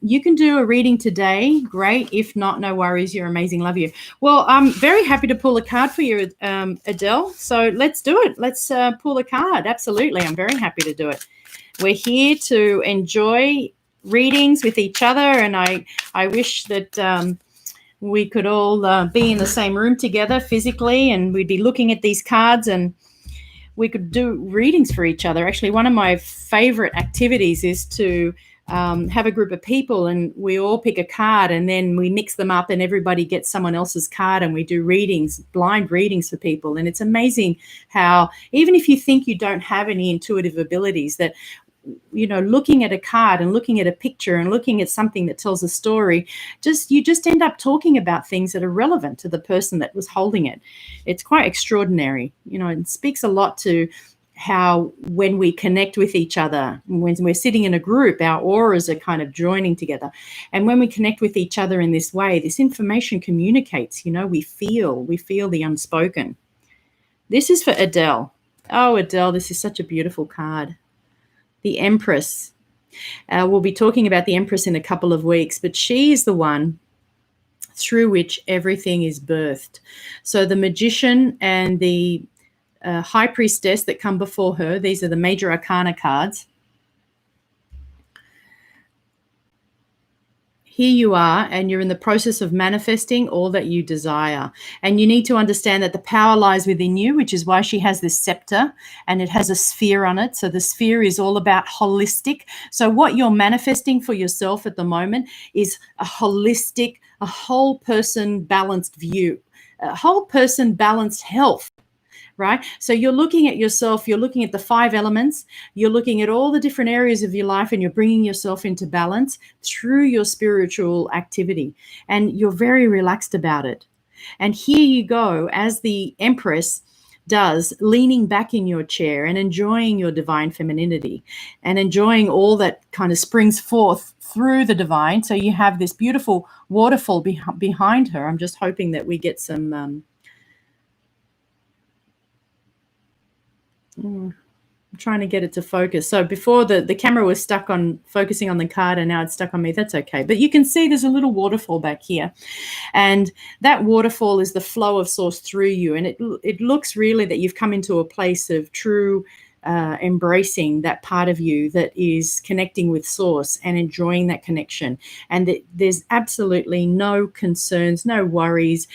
Speaker 1: You can do a reading today. Great. If not, no worries. You're amazing. Love you. Well, I'm very happy to pull a card for you, Adele. So let's do it. Let's pull a card. Absolutely. I'm very happy to do it. We're here to enjoy readings with each other. And I wish that we could all be in the same room together physically, and we'd be looking at these cards and we could do readings for each other. Actually, one of my favorite activities is to have a group of people and we all pick a card and then we mix them up and everybody gets someone else's card and we do readings, blind readings for people. And it's amazing how, even if you think you don't have any intuitive abilities, that looking at a card and looking at a picture and looking at something that tells a story, you just end up talking about things that are relevant to the person that was holding it. It's quite extraordinary. It speaks a lot to how when we connect with each other, when we're sitting in a group, our auras are kind of joining together. And when we connect with each other in this way, this information communicates. We feel the unspoken. This is for Adele. Oh, Adele, this is such a beautiful card. The Empress. We'll be talking about the Empress in a couple of weeks, but she is the one through which everything is birthed. So the Magician and the High Priestess that come before her, these are the major arcana cards. Here you are, and you're in the process of manifesting all that you desire. And you need to understand that the power lies within you, which is why she has this scepter, and it has a sphere on it. So the sphere is all about holistic. So what you're manifesting for yourself at the moment is a holistic, a whole person balanced view, a whole person balanced health. Right? So you're looking at yourself, you're looking at the 5 elements, you're looking at all the different areas of your life, and you're bringing yourself into balance through your spiritual activity. And you're very relaxed about it. And here you go, as the Empress does, leaning back in your chair and enjoying your divine femininity and enjoying all that kind of springs forth through the divine. So you have this beautiful waterfall behind her. I'm just hoping that we get some... I'm trying to get it to focus. So before the camera was stuck on focusing on the card and now it's stuck on me. That's okay. But you can see there's a little waterfall back here. And that waterfall is the flow of source through you. And it looks really that you've come into a place of true embracing that part of you that is connecting with source and enjoying that connection, and that there's absolutely no concerns, no worries.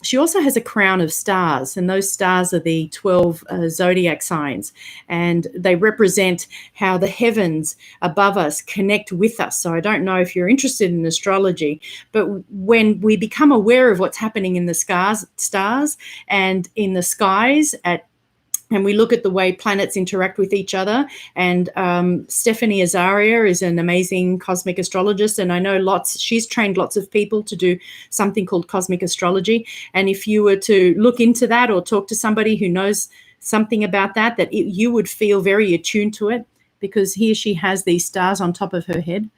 Speaker 1: She also has a crown of stars, and those stars are the 12 zodiac signs, and they represent how the heavens above us connect with us. So I don't know if you're interested in astrology, but when we become aware of what's happening in the stars and in the skies and we look at the way planets interact with each other. And Stephanie Azaria is an amazing cosmic astrologist. And I know she's trained lots of people to do something called cosmic astrology. And if you were to look into that or talk to somebody who knows something about that, you would feel very attuned to it, because here she has these stars on top of her head.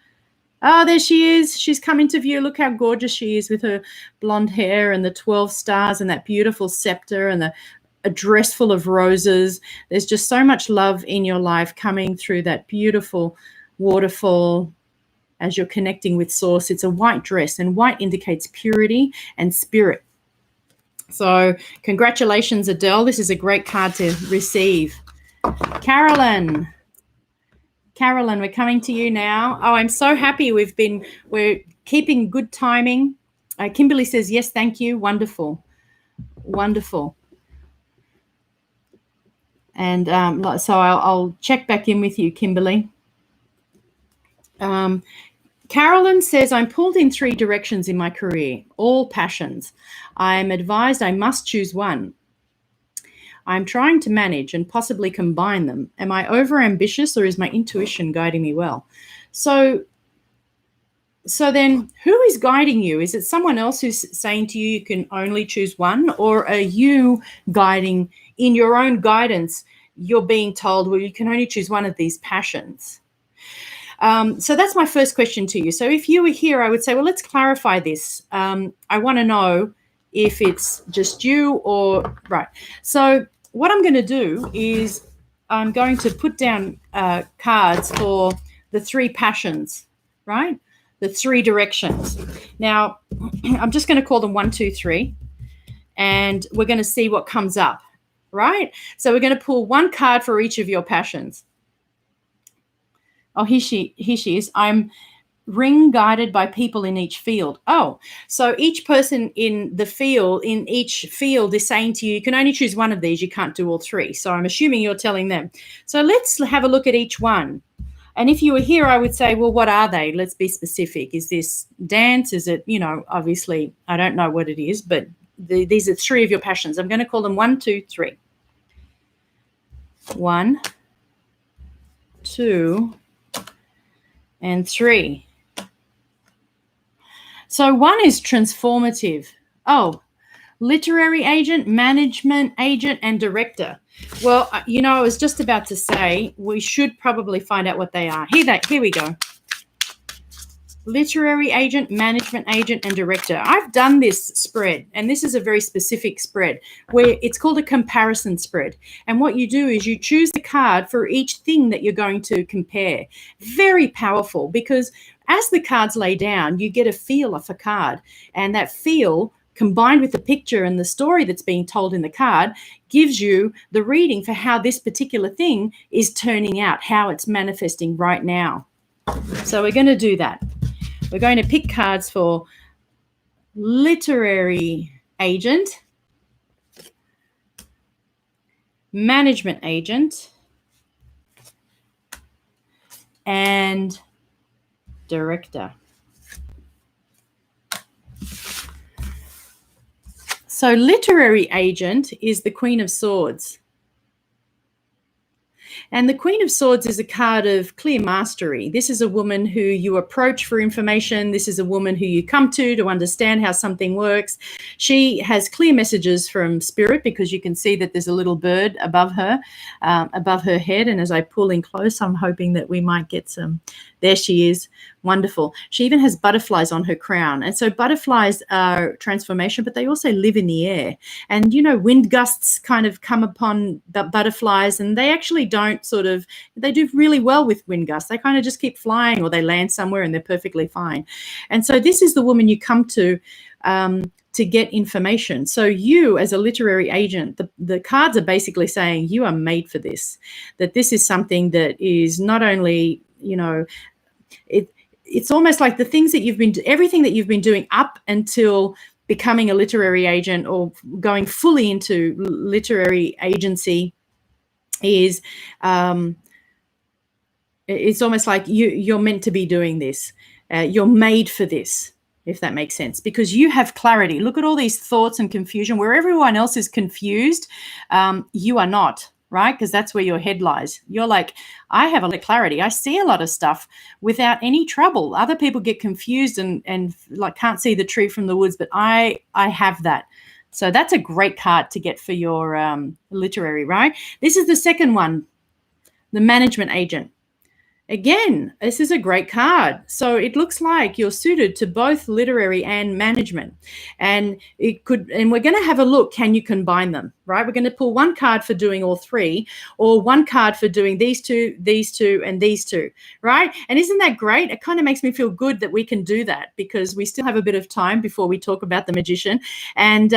Speaker 1: Oh, there she is. She's come into view. Look how gorgeous she is with her blonde hair and the 12 stars and that beautiful scepter and a dress full of roses. There's just so much love in your life coming through that beautiful waterfall as you're connecting with source. It's a white dress, and white indicates purity and spirit. So congratulations, Adele. This is a great card to receive. Carolyn, we're coming to you now. Oh, I'm so happy we're keeping good timing. Kimberly says, yes, thank you. Wonderful. And so I'll check back in with you, Kimberly. Carolyn says, I'm pulled in 3 directions in my career, all passions. I am advised I must choose one. I'm trying to manage and possibly combine them. Am I overambitious, or is my intuition guiding me well? So then who is guiding you? Is it someone else who's saying to you you can only choose one, or are you guiding in your own guidance? You're being told, well, you can only choose one of these passions. So that's my first question to you. So if you were here, I would say, well, let's clarify this. I want to know if it's just you or right. So what I'm going to do is I'm going to put down cards for the 3 passions, right? The 3 directions. Now, I'm just going to call them 1, 2, 3, and we're going to see what comes up, right? So we're going to pull 1 card for each of your passions. Oh, here she is. I'm ring guided by people in each field. Oh, so each person in each field is saying to you, you can only choose one of these. You can't do all 3. So I'm assuming you're telling them. So let's have a look at each one. And if you were here, I would say, well, what are they? Let's be specific. Is this dance? Is it, obviously, I don't know what it is, but these are 3 of your passions. I'm going to call them 1, 2, 3. 1, 2, and 3. So 1 is transformative. Oh, literary agent, management agent, and director. Well, I was just about to say we should probably find out what they are. Here we go. Literary agent, management agent, and director. I've done this spread, and this is a very specific spread where it's called a comparison spread. And what you do is you choose the card for each thing that you're going to compare. Very powerful, because as the cards lay down, you get a feel of a card, and that feel combined with the picture and the story that's being told in the card gives you the reading for how this particular thing is turning out, how it's manifesting right now. So we're going to do that. We're going to pick cards for literary agent, management agent, and director. So literary agent is the Queen of Swords. And the Queen of Swords is a card of clear mastery. This is a woman who you approach for information. This is a woman who you come to understand how something works. She has clear messages from spirit, because you can see that there's a little bird above her head. And as I pull in close, I'm hoping that we might get some. There she is. Wonderful. She even has butterflies on her crown. And so butterflies are transformation, but they also live in the air. And, wind gusts kind of come upon the butterflies, and they actually don't they do really well with wind gusts. They kind of just keep flying, or they land somewhere and they're perfectly fine. And so this is the woman you come to to get information. So you, as a literary agent, the cards are basically saying you are made for this, that this is something that is not only, it's almost like the things that everything that you've been doing up until becoming a literary agent or going fully into literary agency is, it's almost like you're meant to be doing this. You're made for this, if that makes sense, because you have clarity. Look at all these thoughts and confusion. Where everyone else is confused, you are not, right? Because that's where your head lies. You're like, I have a lot of clarity. I see a lot of stuff without any trouble. Other people get confused and like can't see the tree from the woods, but I have that. So that's a great card to get for your literary, right? This is the second one, the management agent. Again, this is a great card. So it looks like you're suited to both literary and management. And we're going to have a look, can you combine them, right? We're going to pull one card for doing all three, or one card for doing these two, and these two, right? And isn't that great? It kind of makes me feel good that we can do that, because we still have a bit of time before we talk about the magician. And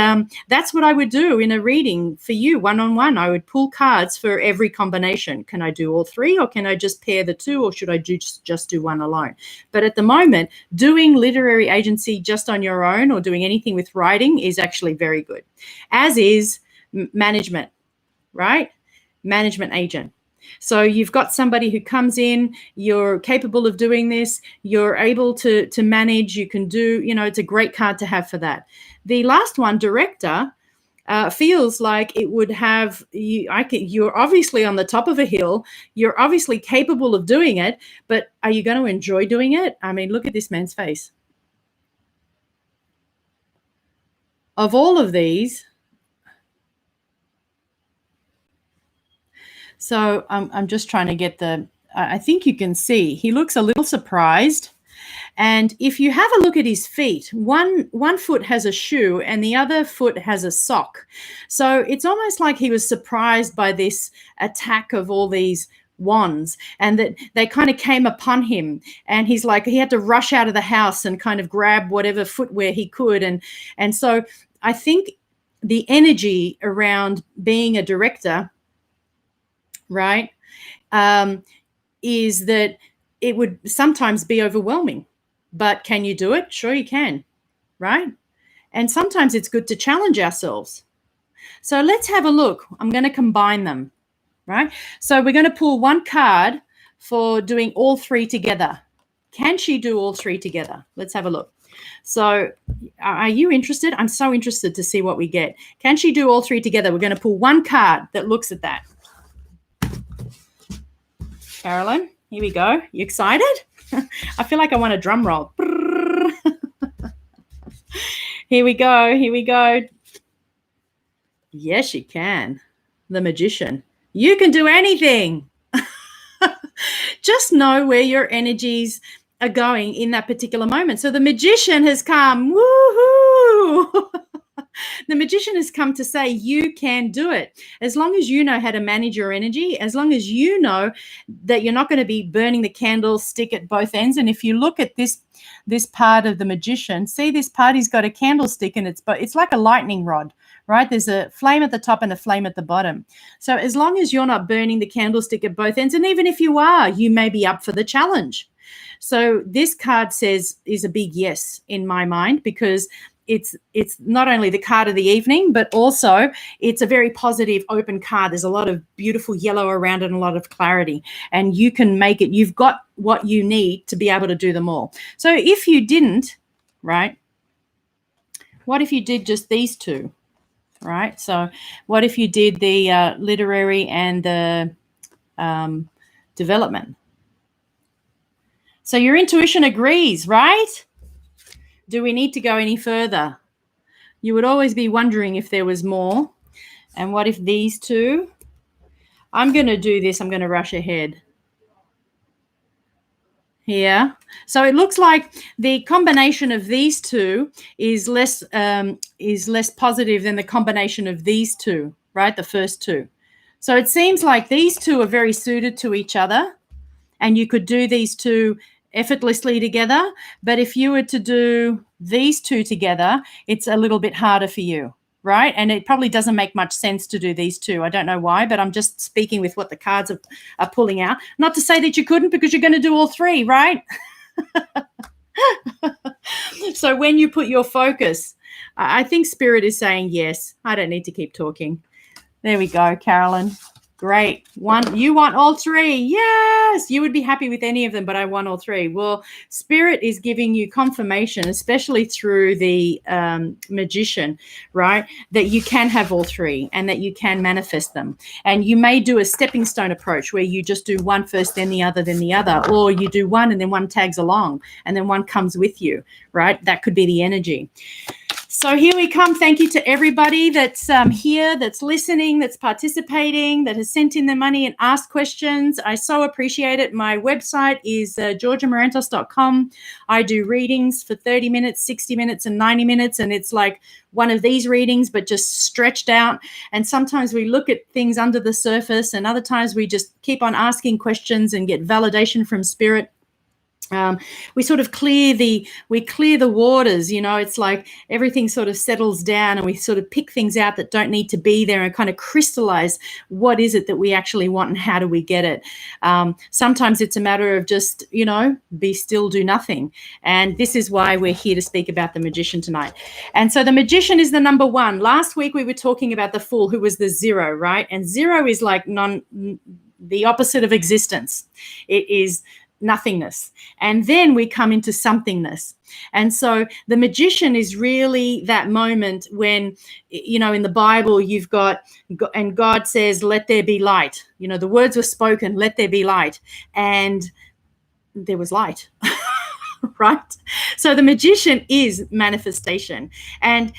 Speaker 1: that's what I would do in a reading for you, one-on-one. I would pull cards for every combination. Can I do all three, or can I just pair the two? Or should I just do one alone? But at the moment, doing literary agency just on your own or doing anything with writing is actually very good, as is management, right? Management agent. So you've got somebody who comes in, you're capable of doing this, you're able to manage, you can do, it's a great card to have for that. The last one, director, feels like it would have you're obviously on the top of a hill. You're obviously capable of doing it, but are you going to enjoy doing it? I mean, look at this man's face. Of all of these, so I'm just trying to get I think you can see he looks a little surprised. And if you have a look at his feet, one foot has a shoe and the other foot has a sock. So it's almost like he was surprised by this attack of all these wands, and that they kind of came upon him, and he's like, he had to rush out of the house and kind of grab whatever footwear he could. And so I think the energy around being a director, right, is that it would sometimes be overwhelming. But can you do it? Sure you can, right? And sometimes it's good to challenge ourselves. So let's have a look. I'm going to combine them, right? So we're going to pull one card for doing all three together. Can she do all three together? Let's have a look. So are you interested? I'm so interested to see what we get. Can she do all three together? We're going to pull one card that looks at that. Carolyn, here we go. You excited? I feel like I want a drum roll. Here we go. Yes, you can. The magician. You can do anything. Just know where your energies are going in that particular moment. So the magician has come. Woohoo! The magician has come to say you can do it. As long as you know how to manage your energy, as long as you know that you're not going to be burning the candlestick at both ends. And if you look at this part of the magician, see this part, he's got a candlestick, and it's like a lightning rod, right? There's a flame at the top and a flame at the bottom. So as long as you're not burning the candlestick at both ends, and even if you are, you may be up for the challenge. So this card is a big yes in my mind, because it's not only the card of the evening, but also it's a very positive, open card. There's a lot of beautiful yellow around it and a lot of clarity, and you can make it. You've got what you need to be able to do them all. So if you didn't, right, what if you did just these two, right? So what if you did the literary and the development? So your intuition agrees, right? Do we need to go any further? You would always be wondering if there was more. And what if these two? I'm going to do this. I'm going to rush ahead here. So it looks like the combination of these two is less positive than the combination of these two, right? The first two. So it seems like these two are very suited to each other, and you could do these two effortlessly together. But if you were to do these two together, it's a little bit harder for you, right? And it probably doesn't make much sense to do these two. I don't know why, but I'm just speaking with what the cards are pulling out. Not to say that you couldn't, because you're going to do all three, right? So when you put your focus, I think Spirit is saying, yes, I don't need to keep talking. There we go, Carolyn. Great. You want all three. Yes, you would be happy with any of them, but I want all three. Well, Spirit is giving you confirmation, especially through the magician, right, that you can have all three and that you can manifest them. And you may do a stepping stone approach where you just do one first, then the other, or you do one and then one tags along and then one comes with you, right? That could be the energy. So here we come. Thank you to everybody that's here, that's listening, that's participating, that has sent in their money and asked questions. I so appreciate it. My website is georgiamarantos.com. I do readings for 30 minutes, 60 minutes, and 90 minutes, and it's like one of these readings, but just stretched out. And sometimes we look at things under the surface, and other times we just keep on asking questions and get validation from Spirit. We sort of clear the waters, you know. It's like everything sort of settles down and we sort of pick things out that don't need to be there and kind of crystallize what is it that we actually want and how do we get it. Sometimes it's a matter of just, you know, be still, do nothing. And this is why we're here to speak about the magician tonight. And so the magician is the number one. Last week we were talking about the fool, who was the zero, right? And zero is like the opposite of existence. It is nothingness. And then we come into somethingness. And so the magician is really that moment when, you know, in the Bible you've got, and God says, let there be light. You know, the words were spoken, let there be light. And there was light. Right? So the magician is manifestation. And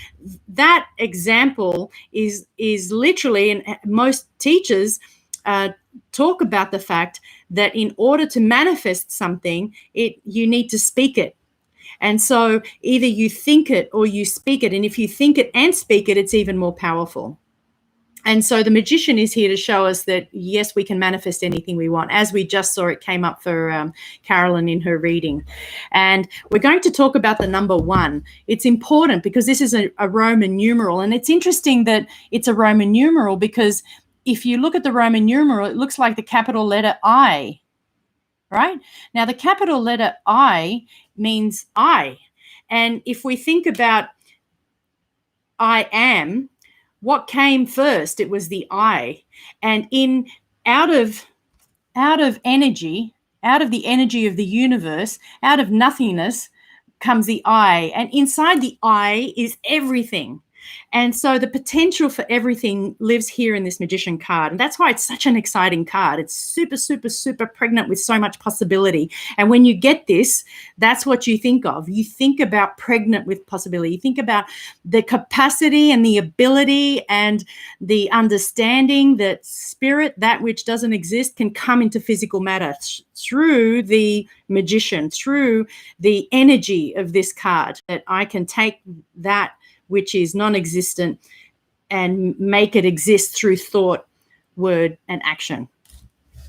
Speaker 1: that example is literally, and most teachers talk about the fact that in order to manifest something, you need to speak it. And so either you think it or you speak it. And if you think it and speak it, it's even more powerful. And so the magician is here to show us that, yes, we can manifest anything we want. As we just saw, it came up for Carolyn in her reading. And we're going to talk about the number one. It's important because this is a Roman numeral. And it's interesting that it's a Roman numeral because if you look at the Roman numeral, it looks like the capital letter I, right? Now, the capital letter I means I. And if we think about I am, what came first? It was the I. And out of energy, out of the energy of the universe, out of nothingness comes the I. And inside the I is everything. And so the potential for everything lives here in this magician card. And that's why it's such an exciting card. It's super, super, super pregnant with so much possibility. And when you get this, that's what you think of. You think about pregnant with possibility. You think about the capacity and the ability and the understanding that spirit, that which doesn't exist, can come into physical matter through the magician, through the energy of this card, that I can take that which is non-existent and make it exist through thought, word, and action.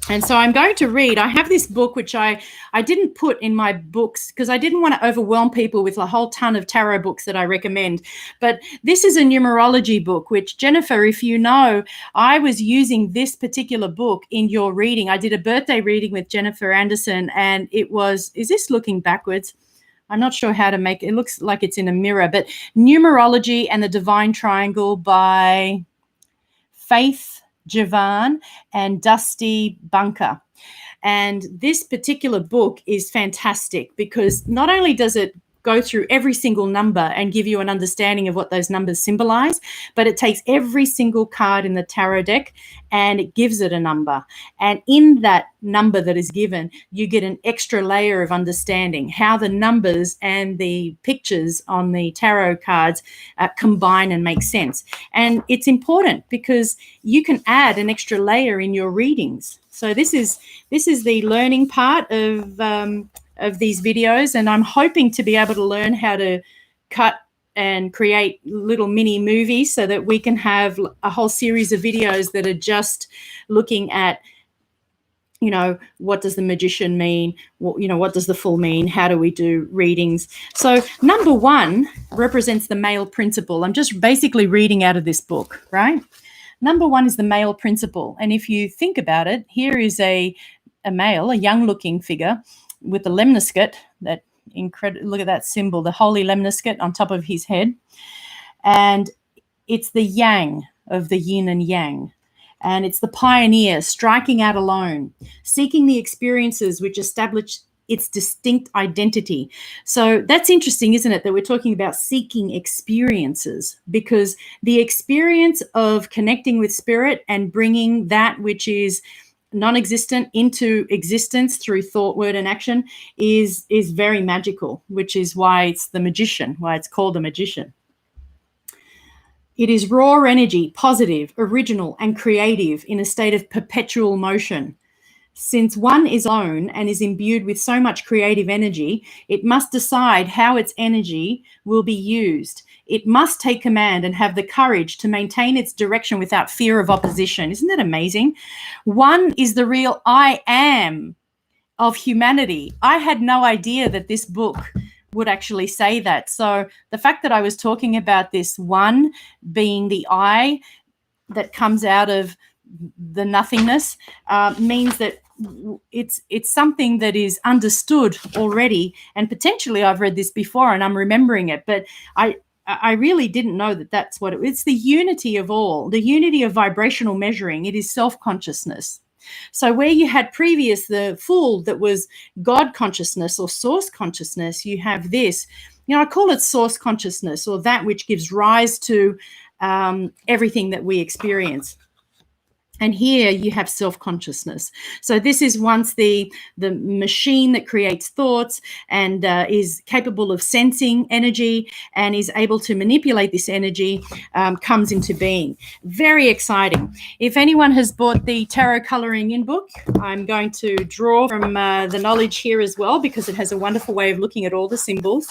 Speaker 1: And so I'm going to read. I have this book, which I didn't put in my books because I didn't want to overwhelm people with a whole ton of tarot books that I recommend. But this is a numerology book, which, Jennifer, if you know, I was using this particular book in your reading. I did a birthday reading with Jennifer Anderson, and it was, is this looking backwards? I'm not sure how to make it. It looks like it's in a mirror, but Numerology and the Divine Triangle by Faith Javane and Dusty Bunker. And this particular book is fantastic because not only does it go through every single number and give you an understanding of what those numbers symbolize, but it takes every single card in the tarot deck and it gives it a number. And in that number that is given, you get an extra layer of understanding how the numbers and the pictures on the tarot cards combine and make sense. And it's important because you can add an extra layer in your readings. So this is the learning part of these videos, and I'm hoping to be able to learn how to cut and create little mini movies so that we can have a whole series of videos that are just looking at what does the magician mean? What does the fool mean? How do we do readings? So number 1 represents the male principle. I'm just basically reading out of this book, right? Number 1 is the male principle. And if you think about it, here is a male, a young-looking figure with a lemniscate, that look at that symbol, the holy lemniscate on top of his head. And it's the yang of the yin and yang. And it's the pioneer striking out alone, seeking the experiences which establish its distinct identity. So that's interesting, isn't it, that we're talking about seeking experiences, because the experience of connecting with spirit and bringing that which is non-existent into existence through thought, word, and action is very magical, which is why it's the magician, why it's called a magician. It is raw energy, positive, original, and creative in a state of perpetual motion. Since one is alone and is imbued with so much creative energy, it must decide how its energy will be used. It must take command and have the courage to maintain its direction without fear of opposition. Isn't that amazing? One is the real I am of humanity. I had no idea that this book would actually say that. So the fact that I was talking about this one being the I that comes out of the nothingness means that it's something that is understood already, and potentially I've read this before and I'm remembering it, but I really didn't know that that's what it's the unity of all, the unity of vibrational measuring. It is self-consciousness. So where you had previous the fool that was God consciousness or source consciousness, you have this, I call it source consciousness, or that which gives rise to everything that we experience. And here you have self-consciousness. So this is once the machine that creates thoughts and is capable of sensing energy and is able to manipulate this energy comes into being. Very exciting. If anyone has bought the tarot coloring in book, I'm going to draw from the knowledge here as well, because it has a wonderful way of looking at all the symbols.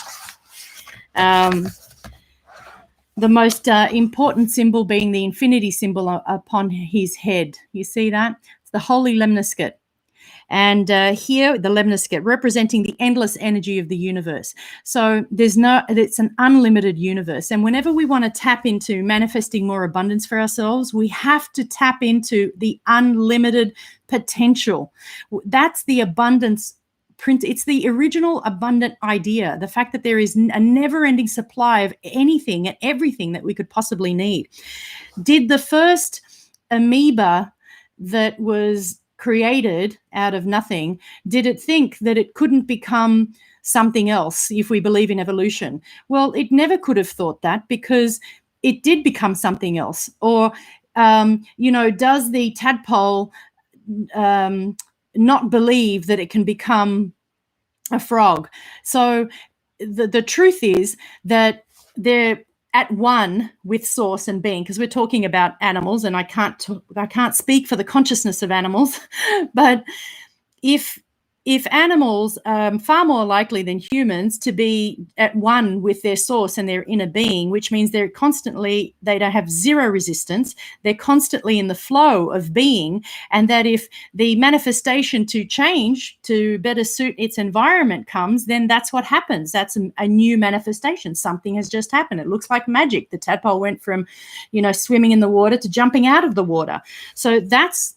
Speaker 1: The most important symbol being the infinity symbol upon his head. You see that? It's the holy lemniscate. And here, the lemniscate representing the endless energy of the universe. So it's an unlimited universe. And whenever we want to tap into manifesting more abundance for ourselves, we have to tap into the unlimited potential. That's the abundance. It's the original abundant idea, the fact that there is a never-ending supply of anything and everything that we could possibly need. Did the first amoeba that was created out of nothing, did it think that it couldn't become something else if we believe in evolution? Well, it never could have thought that, because it did become something else. Or, does the tadpole not believe that it can become a frog? So the truth is that they're at one with source and being, because we're talking about animals, and I can't speak for the consciousness of animals, but if animals are far more likely than humans to be at one with their source and their inner being, which means they don't have zero resistance, they're constantly in the flow of being, and that if the manifestation to change to better suit its environment comes, then that's what happens. That's a new manifestation. Something has just happened. It looks like magic. The tadpole went from, swimming in the water to jumping out of the water. So that's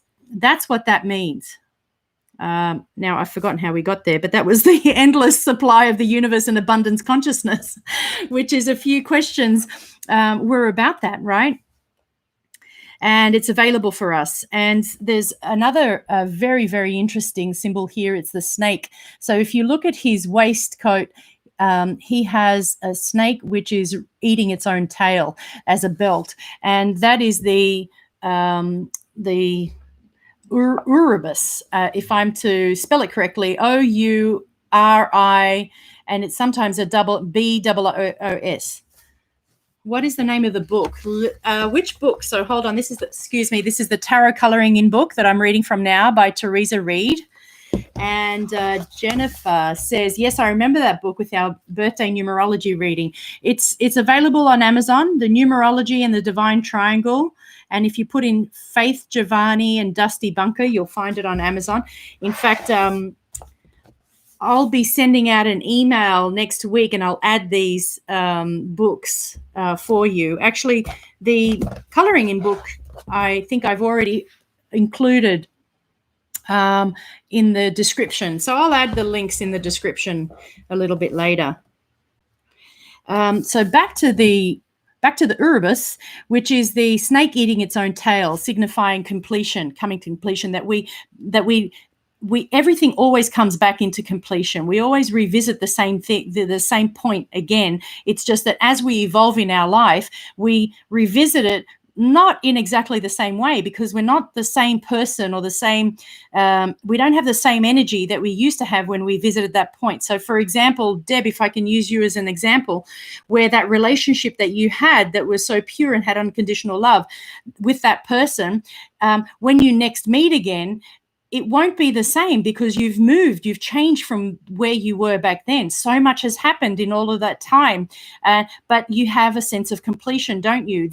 Speaker 1: what that means. Now I've forgotten how we got there, but that was the endless supply of the universe and abundance consciousness, which is a few questions were about that, right? And it's available for us. And there's another very, very interesting symbol here. It's the snake. So if you look at his waistcoat, he has a snake which is eating its own tail as a belt, and that is the Urubus, if I'm to spell it correctly, O-U-R-I, and it's sometimes a double B-O-O-S. What is the name of the book? Which book? So hold on. This is the tarot coloring in book that I'm reading from now by Theresa Reed. And Jennifer says, yes, I remember that book with our birthday numerology reading. It's available on Amazon, the Numerology and the Divine Triangle. And if you put in Faith Javane and Dusty Bunker, you'll find it on Amazon. In fact, I'll be sending out an email next week, and I'll add these books for you. Actually, the coloring in book, I think I've already included in the description. So I'll add the links in the description a little bit later. So back to the Urubus, which is the snake eating its own tail, signifying completion, coming to completion, that we everything always comes back into completion. We always revisit the same thing, the same point again. It's just that as we evolve in our life, we revisit it not in exactly the same way, because we're not the same person or the same, we don't have the same energy that we used to have when we visited that point. So for example, Deb, if I can use you as an example, where that relationship that you had that was so pure and had unconditional love with that person, when you next meet again, it won't be the same because you've moved, you've changed from where you were back then. So much has happened in all of that time, but you have a sense of completion, don't you?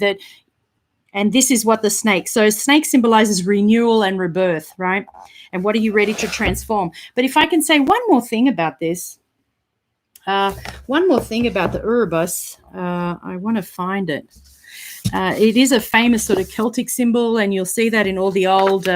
Speaker 1: And this is what the snake. So snake symbolizes renewal and rebirth, right? And what are you ready to transform? But if I can say one more thing about this, one more thing about the Urubus, I want to find it. It is a famous sort of Celtic symbol, and you'll see that in all the old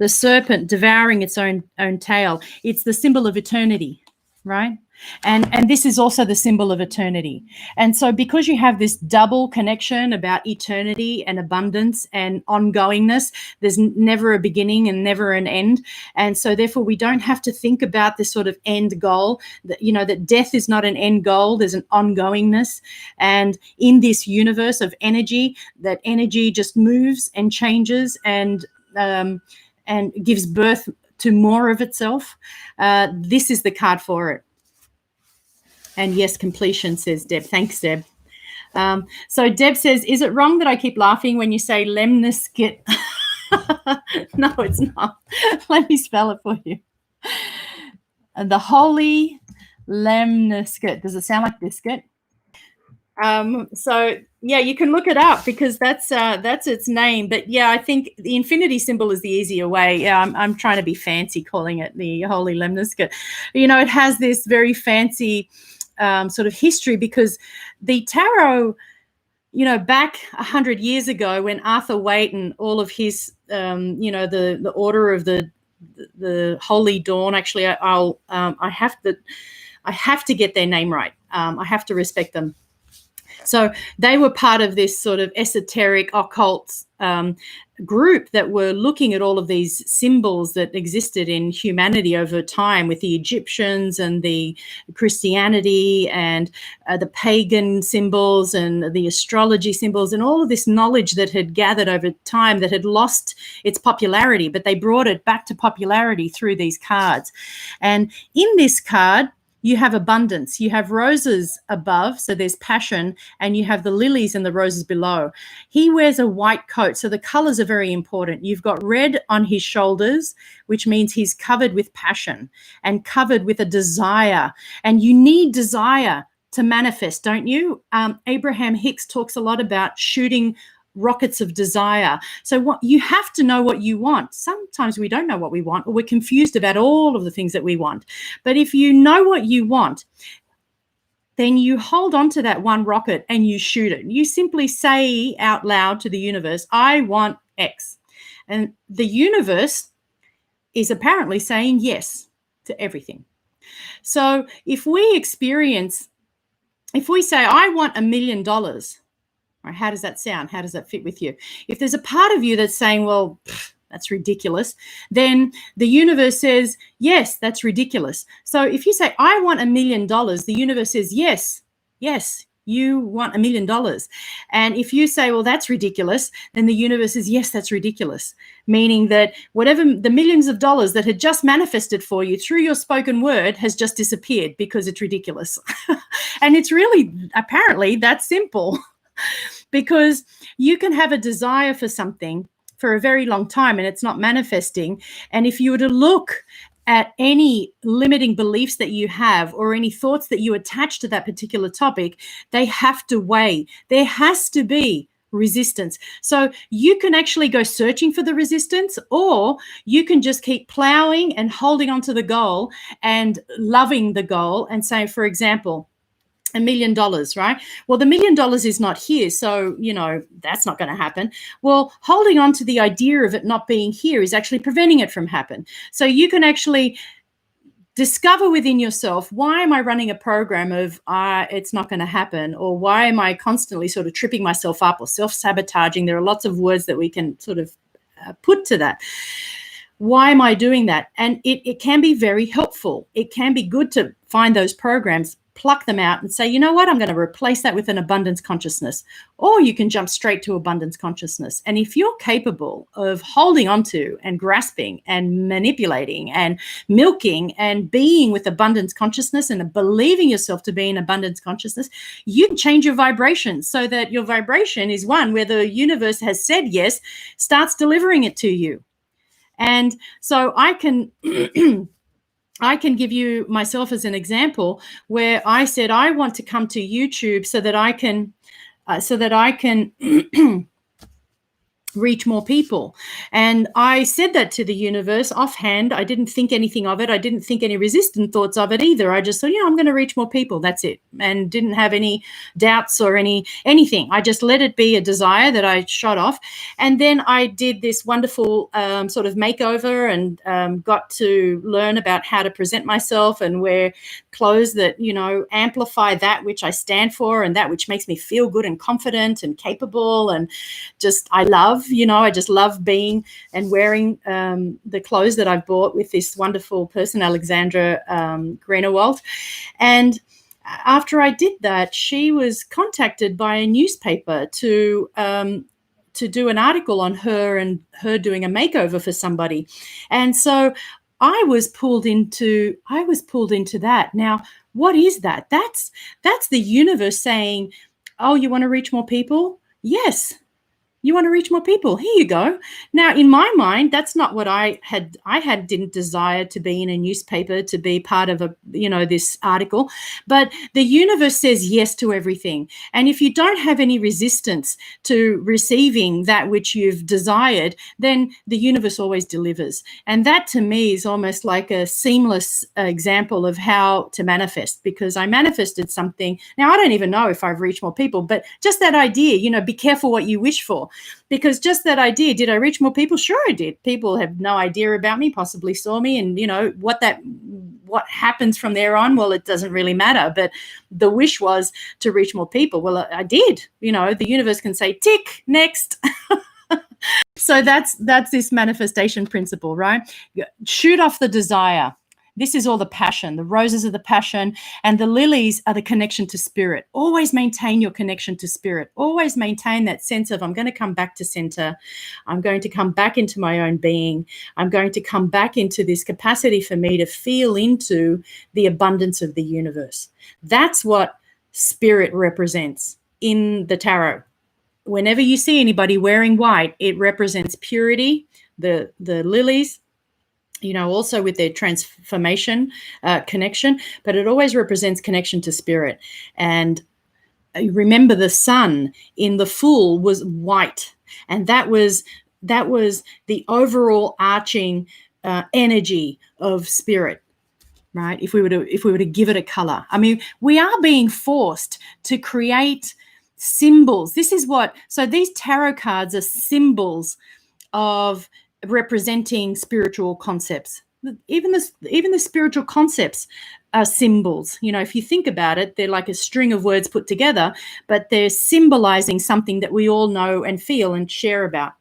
Speaker 1: the serpent devouring its own tail. It's the symbol of eternity, right? And this is also the symbol of eternity. And so because you have this double connection about eternity and abundance and ongoingness, there's never a beginning and never an end. And so therefore we don't have to think about this sort of end goal, that, you know, that death is not an end goal, there's an ongoingness. And in this universe of energy, that energy just moves and changes and gives birth to more of itself. This is the card for it. And yes, completion, says Deb. Thanks, Deb. So Deb says, is it wrong that I keep laughing when you say lemniscate? No, it's not. Let me spell it for you. The holy lemniscate. Does it sound like biscuit? So yeah, you can look it up because that's its name. But yeah, I think the infinity symbol is the easier way. Yeah, I'm trying to be fancy calling it the holy lemniscate. You know, it has this very fancy sort of history because the tarot, you know, back 100 years ago when Arthur Waite and all of his, you know, the order of the Holy Dawn. Actually, I have to get their name right. I have to respect them. So they were part of this sort of esoteric occult group that were looking at all of these symbols that existed in humanity over time with the Egyptians and the Christianity and the pagan symbols and the astrology symbols and all of this knowledge that had gathered over time that had lost its popularity, but they brought it back to popularity through these cards. And in this card, you have abundance. You have roses above, so there's passion, and you have the lilies and the roses below. He wears a white coat, so the colors are very important. You've got red on his shoulders, which means he's covered with passion and covered with a desire. And you need desire to manifest, don't you? Abraham Hicks talks a lot about shooting rockets of desire. So what you have to know what you want. Sometimes we don't know what we want, or we're confused about all of the things that we want. But if you know what you want, then you hold on to that one rocket and you shoot it. You simply say out loud to the universe, I want X. And the universe is apparently saying yes to everything. So if we say, I want $1 million, how does that sound? How does that fit with you? If there's a part of you that's saying, well, that's ridiculous, then the universe says, yes, that's ridiculous. So if you say, I want $1 million, the universe says, yes, you want $1 million. And if you say, well, that's ridiculous, then the universe says, yes, that's ridiculous. Meaning that whatever the millions of dollars that had just manifested for you through your spoken word has just disappeared because it's ridiculous. And it's really apparently that simple. Because you can have a desire for something for a very long time and it's not manifesting. And if you were to look at any limiting beliefs that you have or any thoughts that you attach to that particular topic, they have to weigh. There has to be resistance. So you can actually go searching for the resistance, or you can just keep plowing and holding on to the goal and loving the goal and saying, for example, $1 million, right? Well, the $1 million is not here. So, that's not going to happen. Well, holding on to the idea of it not being here is actually preventing it from happening. So you can actually discover within yourself, why am I running a program of it's not going to happen? Or why am I constantly sort of tripping myself up or self-sabotaging? There are lots of words that we can sort of put to that. Why am I doing that? And it can be very helpful. It can be good to find those programs, pluck them out and say, you know what, I'm going to replace that with an abundance consciousness. Or you can jump straight to abundance consciousness. And if you're capable of holding onto and grasping and manipulating and milking and being with abundance consciousness and believing yourself to be in abundance consciousness, you can change your vibration so that your vibration is one where the universe has said yes, starts delivering it to you. And so I can give you myself as an example where I said I want to come to YouTube so that I can reach more people. And I said that to the universe offhand. I didn't think anything of it. I didn't think any resistant thoughts of it either. I just thought, I'm going to reach more people. That's it. And didn't have any doubts or anything. I just let it be a desire that I shot off. And then I did this wonderful sort of makeover and got to learn about how to present myself and wear clothes that, amplify that which I stand for and that which makes me feel good and confident and capable. And just, I just love being and wearing the clothes that I've bought with this wonderful person, Alexandra Greenewald. And after I did that, she was contacted by a newspaper to do an article on her and her doing a makeover for somebody. And so I was pulled into that. Now, what is that? That's the universe saying, oh, you want to reach more people? Yes. You want to reach more people. Here you go. Now, in my mind, that's not what I didn't desire to be in a newspaper, to be part of this article. But the universe says yes to everything. And if you don't have any resistance to receiving that which you've desired, then the universe always delivers. And that to me is almost like a seamless example of how to manifest, because I manifested something. Now, I don't even know if I've reached more people, but just that idea, be careful what you wish for. Because just that idea, did I reach more people? Sure, I did. People have no idea about me, possibly saw me, and what happens from there on, well, it doesn't really matter. But the wish was to reach more people. Well, I did. The universe can say, tick, next. So that's this manifestation principle, right? Shoot off the desire. This is all the passion. The roses are the passion, and the lilies are the connection to spirit. Always maintain your connection to spirit. Always maintain that sense of, I'm going to come back to center. I'm going to come back into my own being. I'm going to come back into this capacity for me to feel into the abundance of the universe. That's what spirit represents in the tarot. Whenever you see anybody wearing white, it represents purity, the lilies, also with their transformation connection, but it always represents connection to spirit. And remember, the sun in the Fool was white, and that was the overall arching energy of spirit, right? If we were to give it a color, I mean, we are being forced to create symbols. So these tarot cards are symbols of representing spiritual concepts. Even the spiritual concepts are symbols. If you think about it, they're like a string of words put together, but they're symbolizing something that we all know and feel and share about.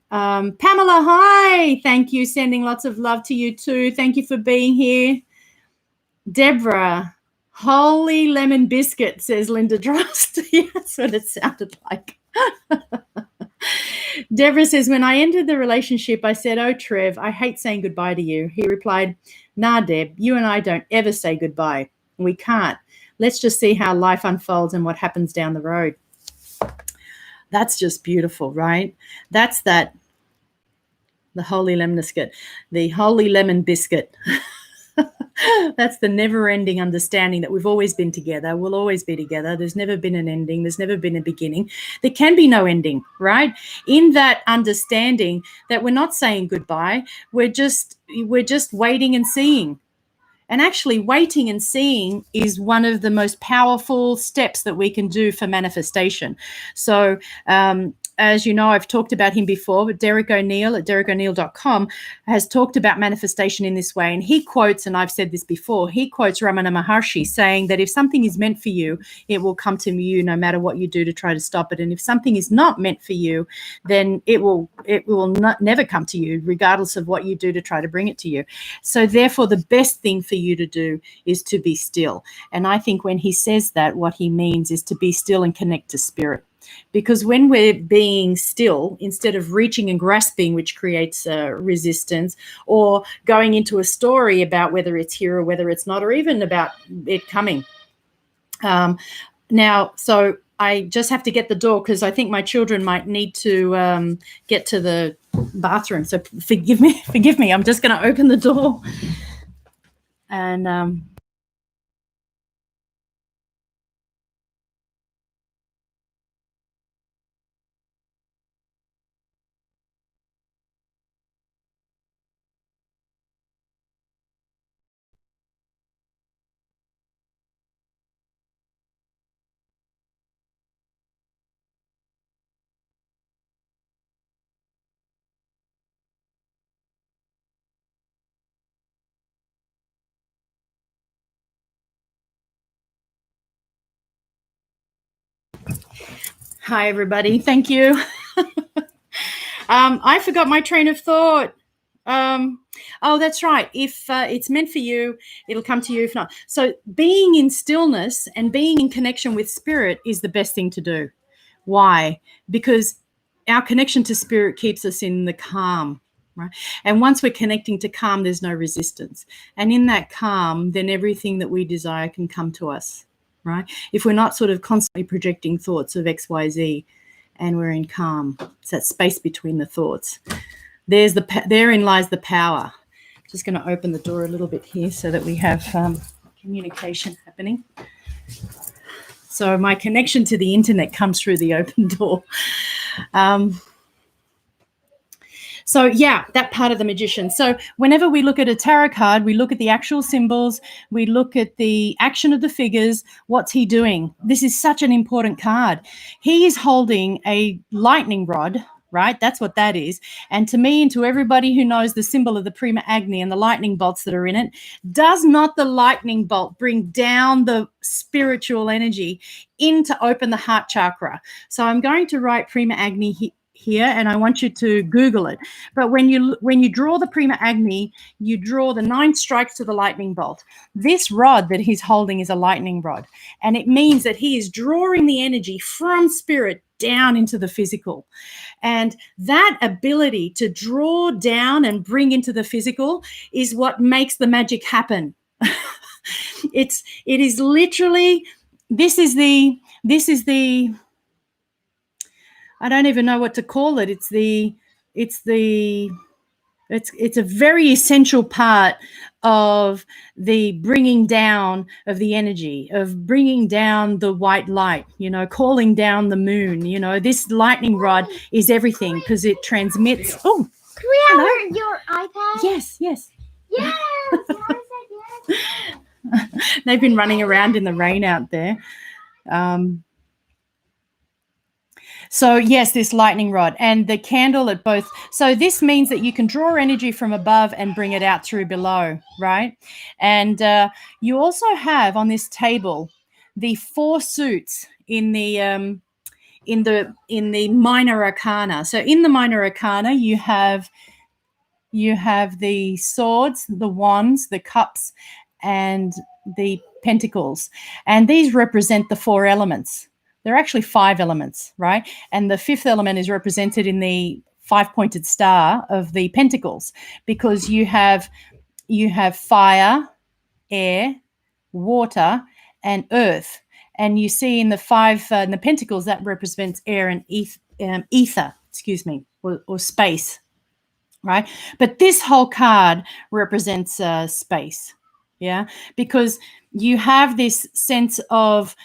Speaker 1: Pamela, hi. Thank you. Sending lots of love to you too. Thank you for being here. Deborah, holy lemon biscuit, says Linda Drost. Yeah, that's what it sounded like. Deborah says, when I entered the relationship, I said, oh, Trev, I hate saying goodbye to you. He replied, nah, Deb, you and I don't ever say goodbye. We can't. Let's just see how life unfolds and what happens down the road. That's just beautiful, right? That's that The holy lemon biscuit. The holy lemon biscuit. That's the never-ending understanding that we've always been together. We'll always be together. There's never been an ending. There's never been a beginning. There can be no ending, right? In that understanding that we're not saying goodbye. We're just waiting and seeing. And actually, waiting and seeing is one of the most powerful steps that we can do for manifestation. So, as you know, I've talked about him before, but Derek O'Neill at dereko'neill.com has talked about manifestation in this way. And he quotes, and I've said this before, he quotes Ramana Maharshi saying that if something is meant for you, it will come to you no matter what you do to try to stop it. And if something is not meant for you, then it will never come to you, regardless of what you do to try to bring it to you. So therefore, the best thing for you to do is to be still. And I think when he says that, what he means is to be still and connect to spirit. Because when we're being still, instead of reaching and grasping, which creates resistance, or going into a story about whether it's here or whether it's not, or even about it coming. Now, so I just have to get the door because I think my children might need to get to the bathroom. So forgive me. I'm just going to open the door. And hi, everybody. Thank you. I forgot my train of thought. Oh, that's right. If it's meant for you, it'll come to you. If not, so being in stillness and being in connection with spirit is the best thing to do. Why? Because our connection to spirit keeps us in the calm, right? And once we're connecting to calm, there's no resistance. And in that calm, then everything that we desire can come to us, right? If we're not sort of constantly projecting thoughts of X, Y, Z, and we're in calm, it's that space between the thoughts. Therein lies the power. Just going to open the door a little bit here so that we have communication happening. So my connection to the internet comes through the open door. So yeah, that part of the magician. So whenever we look at a tarot card, we look at the actual symbols, we look at the action of the figures. What's he doing? This is such an important card. He is holding a lightning rod, right? That's what that is. And to me and to everybody who knows the symbol of the Prima Agni and the lightning bolts that are in it, does not the lightning bolt bring down the spiritual energy in to open the heart chakra? So I'm going to write Prima Agni here, and I want you to Google it. But when you draw the Prima Agni, you draw the 9 strikes to the lightning bolt. This rod that he's holding is a lightning rod, and it means that he is drawing the energy from spirit down into the physical. And that ability to draw down and bring into the physical is what makes the magic happen. It is literally, this is the I don't even know what to call it. It's a very essential part of the bringing down of the energy, of bringing down the white light, calling down the moon. This lightning rod is everything because it transmits. Oh,
Speaker 2: can we have your iPad?
Speaker 1: Yes.
Speaker 2: Yes.
Speaker 1: They've been running around in the rain out there. So yes, this lightning rod and the candle at both. So this means that you can draw energy from above and bring it out through below, right? And you also have on this table the 4 suits in the minor arcana. So in the minor arcana, you have the swords, the wands, the cups, and the pentacles. And these represent the 4 elements. There are actually 5 elements, right? And the 5th element is represented in the 5-pointed star of the pentacles, because you have fire, air, water, and earth. And you see in the 5 in the pentacles that represents air and ether, or space. right? But this whole card represents space, yeah, because you have this sense of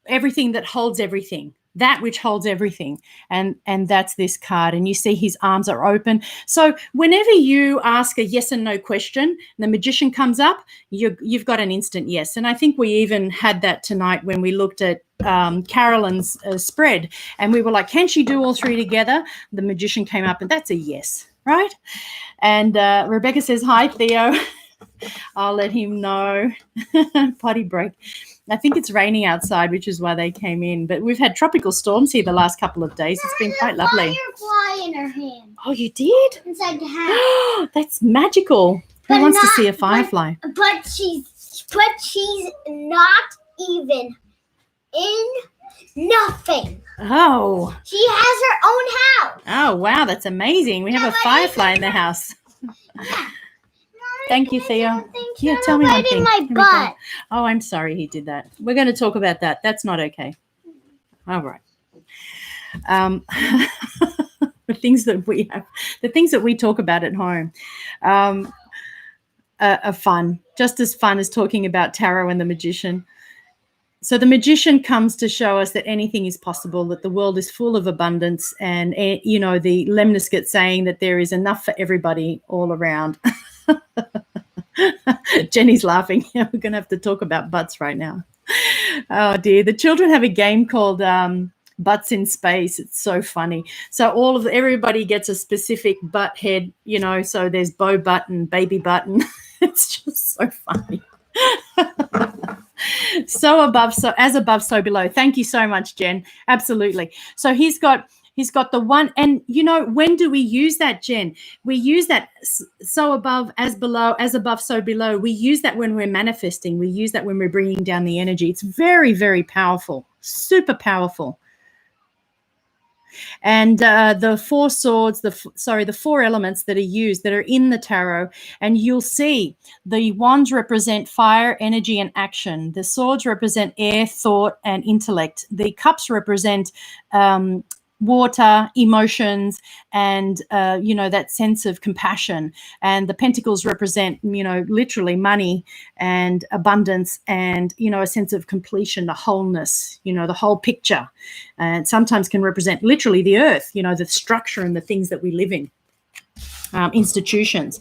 Speaker 1: everything that holds everything, that which holds everything, and that's this card. And you see his arms are open. So whenever you ask a yes and no question, the magician comes up, you've got an instant yes. And I think we even had that tonight when we looked at Carolyn's spread, and we were like, can she do all three together? The magician came up, and that's a yes, right? And Rebecca says, hi, Theo. I'll let him know. Potty break. I think it's raining outside, which is why they came in. But we've had tropical storms here the last couple of days. It's been quite lovely.
Speaker 2: Firefly in her hand.
Speaker 1: Oh, you did?
Speaker 2: Inside the house.
Speaker 1: That's magical. Who wants to see a firefly?
Speaker 2: But she's not even in nothing.
Speaker 1: Oh.
Speaker 2: She has her own house.
Speaker 1: Oh, wow. That's amazing. We have a firefly in the house. Thank you, Theo. Yeah, tell me one thing.
Speaker 2: My butt.
Speaker 1: Oh, I'm sorry he did that. We're going to talk about that. That's not okay. All right. The things that we talk about at home are fun, just as fun as talking about tarot and the magician. So the magician comes to show us that anything is possible, that the world is full of abundance, and you know, the lemniscate saying that there is enough for everybody all around. Jenny's laughing. Yeah, we're going to have to talk about butts right now. Oh dear. The children have a game called Butts in Space. It's so funny. So everybody gets a specific butt head, you know, so there's Bo butt and baby butt, and it's just so funny. So above, so as above, so below. Thank you so much, Jen. Absolutely. So he's got the one, and you know, when do we use that, Jen? We use that so above, as below, as above, so below. We use that when we're manifesting. We use that when we're bringing down the energy. It's very, very powerful, super powerful. And the four swords, the four elements that are used, that are in the tarot, and you'll see the wands represent fire, energy, and action. The swords represent air, thought, and intellect. The cups represent water, emotions, and you know, that sense of compassion. And the pentacles represent, you know, literally money and abundance, and you know, a sense of completion, the wholeness, you know, the whole picture. And sometimes can represent literally the earth, you know, the structure and the things that we live in, institutions.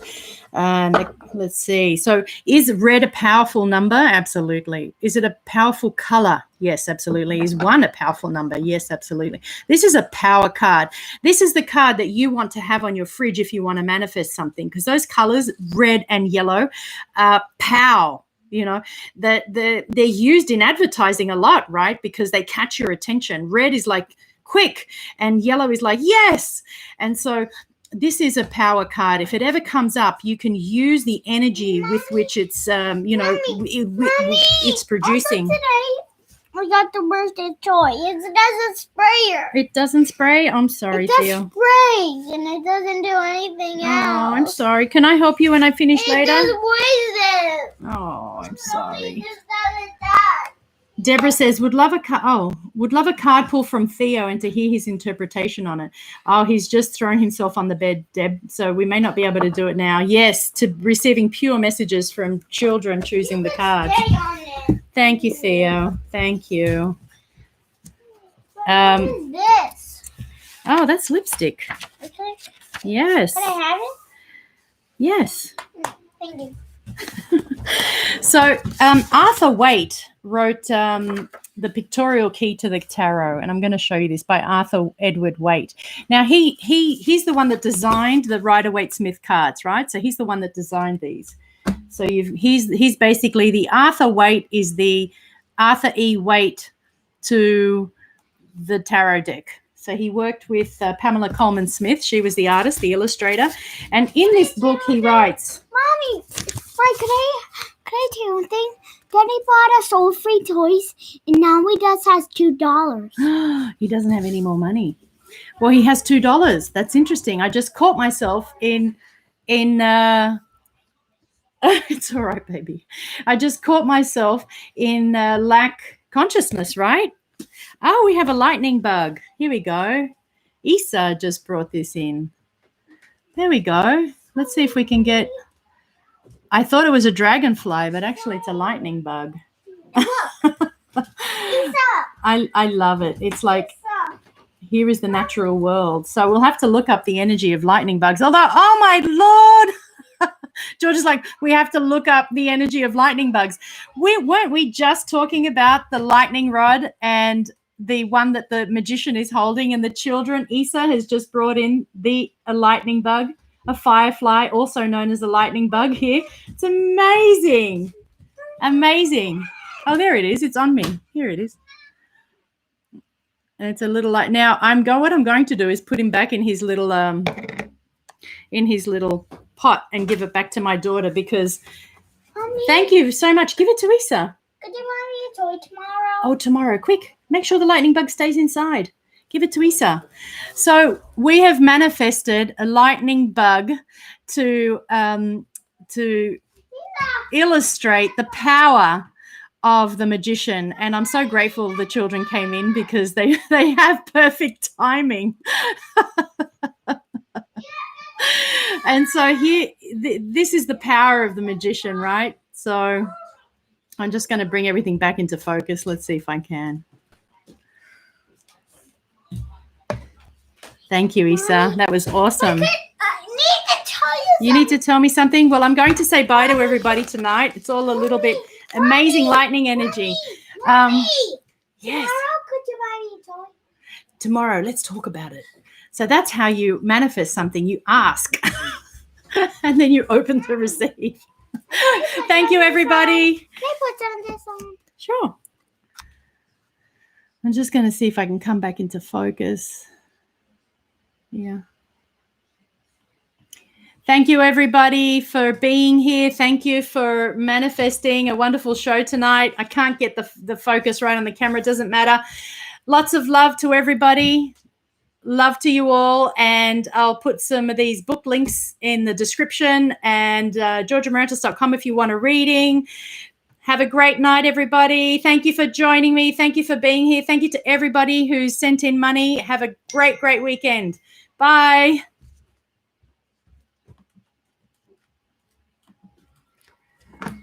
Speaker 1: Let's see. So is red a powerful number? Absolutely. Is it a powerful color? Yes, absolutely. Is one a powerful number? Yes, absolutely. This is a power card. This is the card that you want to have on your fridge if you want to manifest something, because those colors, red and yellow, power. You know, that they're used in advertising a lot, right? Because they catch your attention. Red is like quick, and yellow is like yes. And so this is a power card. If it ever comes up, you can use the energy with which it's, you know, it's producing.
Speaker 2: Also today, we got the birthday toy. It doesn't spray.
Speaker 1: It doesn't spray? I'm sorry, Theo.
Speaker 2: It sprays, and it doesn't do anything else.
Speaker 1: Oh, I'm sorry. Can I help you when I finish later?
Speaker 2: It just wastes it.
Speaker 1: Oh, I'm sorry.
Speaker 2: It just doesn't die.
Speaker 1: Deborah says, would love a card pull from Theo and to hear his interpretation on it. Oh, he's just thrown himself on the bed, Deb, so we may not be able to do it now. Yes, to receiving pure messages from children choosing the cards. Thank you, Theo. Thank you.
Speaker 2: What is this?
Speaker 1: Oh, that's lipstick.
Speaker 2: Okay.
Speaker 1: Yes.
Speaker 2: Can I have it?
Speaker 1: Yes.
Speaker 2: Thank you.
Speaker 1: So Arthur Waite wrote the Pictorial Key to the Tarot, and I'm going to show you this, by Arthur Edward Waite. Now he's the one that designed the Rider-Waite-Smith cards, right? So he's the one that designed these. So he's basically, the Arthur Waite is the Arthur E. Waite to the tarot deck. So he worked with Pamela Coleman Smith. She was the artist, the illustrator, and in this book he writes.
Speaker 2: Mommy, wait, can I tell you one thing? Daddy bought us all free toys, and now he just has $2.
Speaker 1: He doesn't have any more money. Well, he has $2. That's interesting. I just caught myself in it's all right, baby. I just caught myself in lack consciousness, right? Oh, we have a lightning bug. Here we go. Issa just brought this in. There we go. Let's see if we can get... I thought it was a dragonfly, but actually it's a lightning bug. I love it. It's like, here is the natural world. So we'll have to look up the energy of lightning bugs. Although, oh my Lord, George is like, we have to look up the energy of lightning bugs. Weren't we just talking about the lightning rod and the one that the magician is holding, and the children? Isa has just brought in a lightning bug, a firefly, also known as a lightning bug here. It's amazing. Amazing. Oh, there it is. It's on me. Here it is. And it's a little light. Now what I'm going to do is put him back in his little pot and give it back to my daughter, because Mommy, thank you so much. Give it to Isa.
Speaker 2: Could you buy me a toy tomorrow?
Speaker 1: Oh, tomorrow. Quick. Make sure the lightning bug stays inside. Give it to Isa. So we have manifested a lightning bug to illustrate the power of the magician, and I'm so grateful the children came in, because they have perfect timing. And so here, this is the power of the magician, right? So I'm just going to bring everything back into focus. Let's see if I can. Thank you, Isa. That was awesome. You need to tell me something? Well, I'm going to say bye to everybody tonight. It's all a little bit amazing lightning energy. Yes.
Speaker 2: Tomorrow, could you buy me a toy?
Speaker 1: Tomorrow, let's talk about it. So that's how you manifest something. You ask, and then you open to receive. Thank you, everybody.
Speaker 2: Can I put some of this on?
Speaker 1: Sure. I'm just going to see if I can come back into focus. Yeah. Thank you, everybody, for being here. Thank you for manifesting a wonderful show tonight. I can't get the focus right on the camera. It doesn't matter. Lots of love to everybody. Love to you all. And I'll put some of these book links in the description, and georgiamarantos.com if you want a reading. Have a great night, everybody. Thank you for joining me. Thank you for being here. Thank you to everybody who's sent in money. Have a great, great weekend. Bye.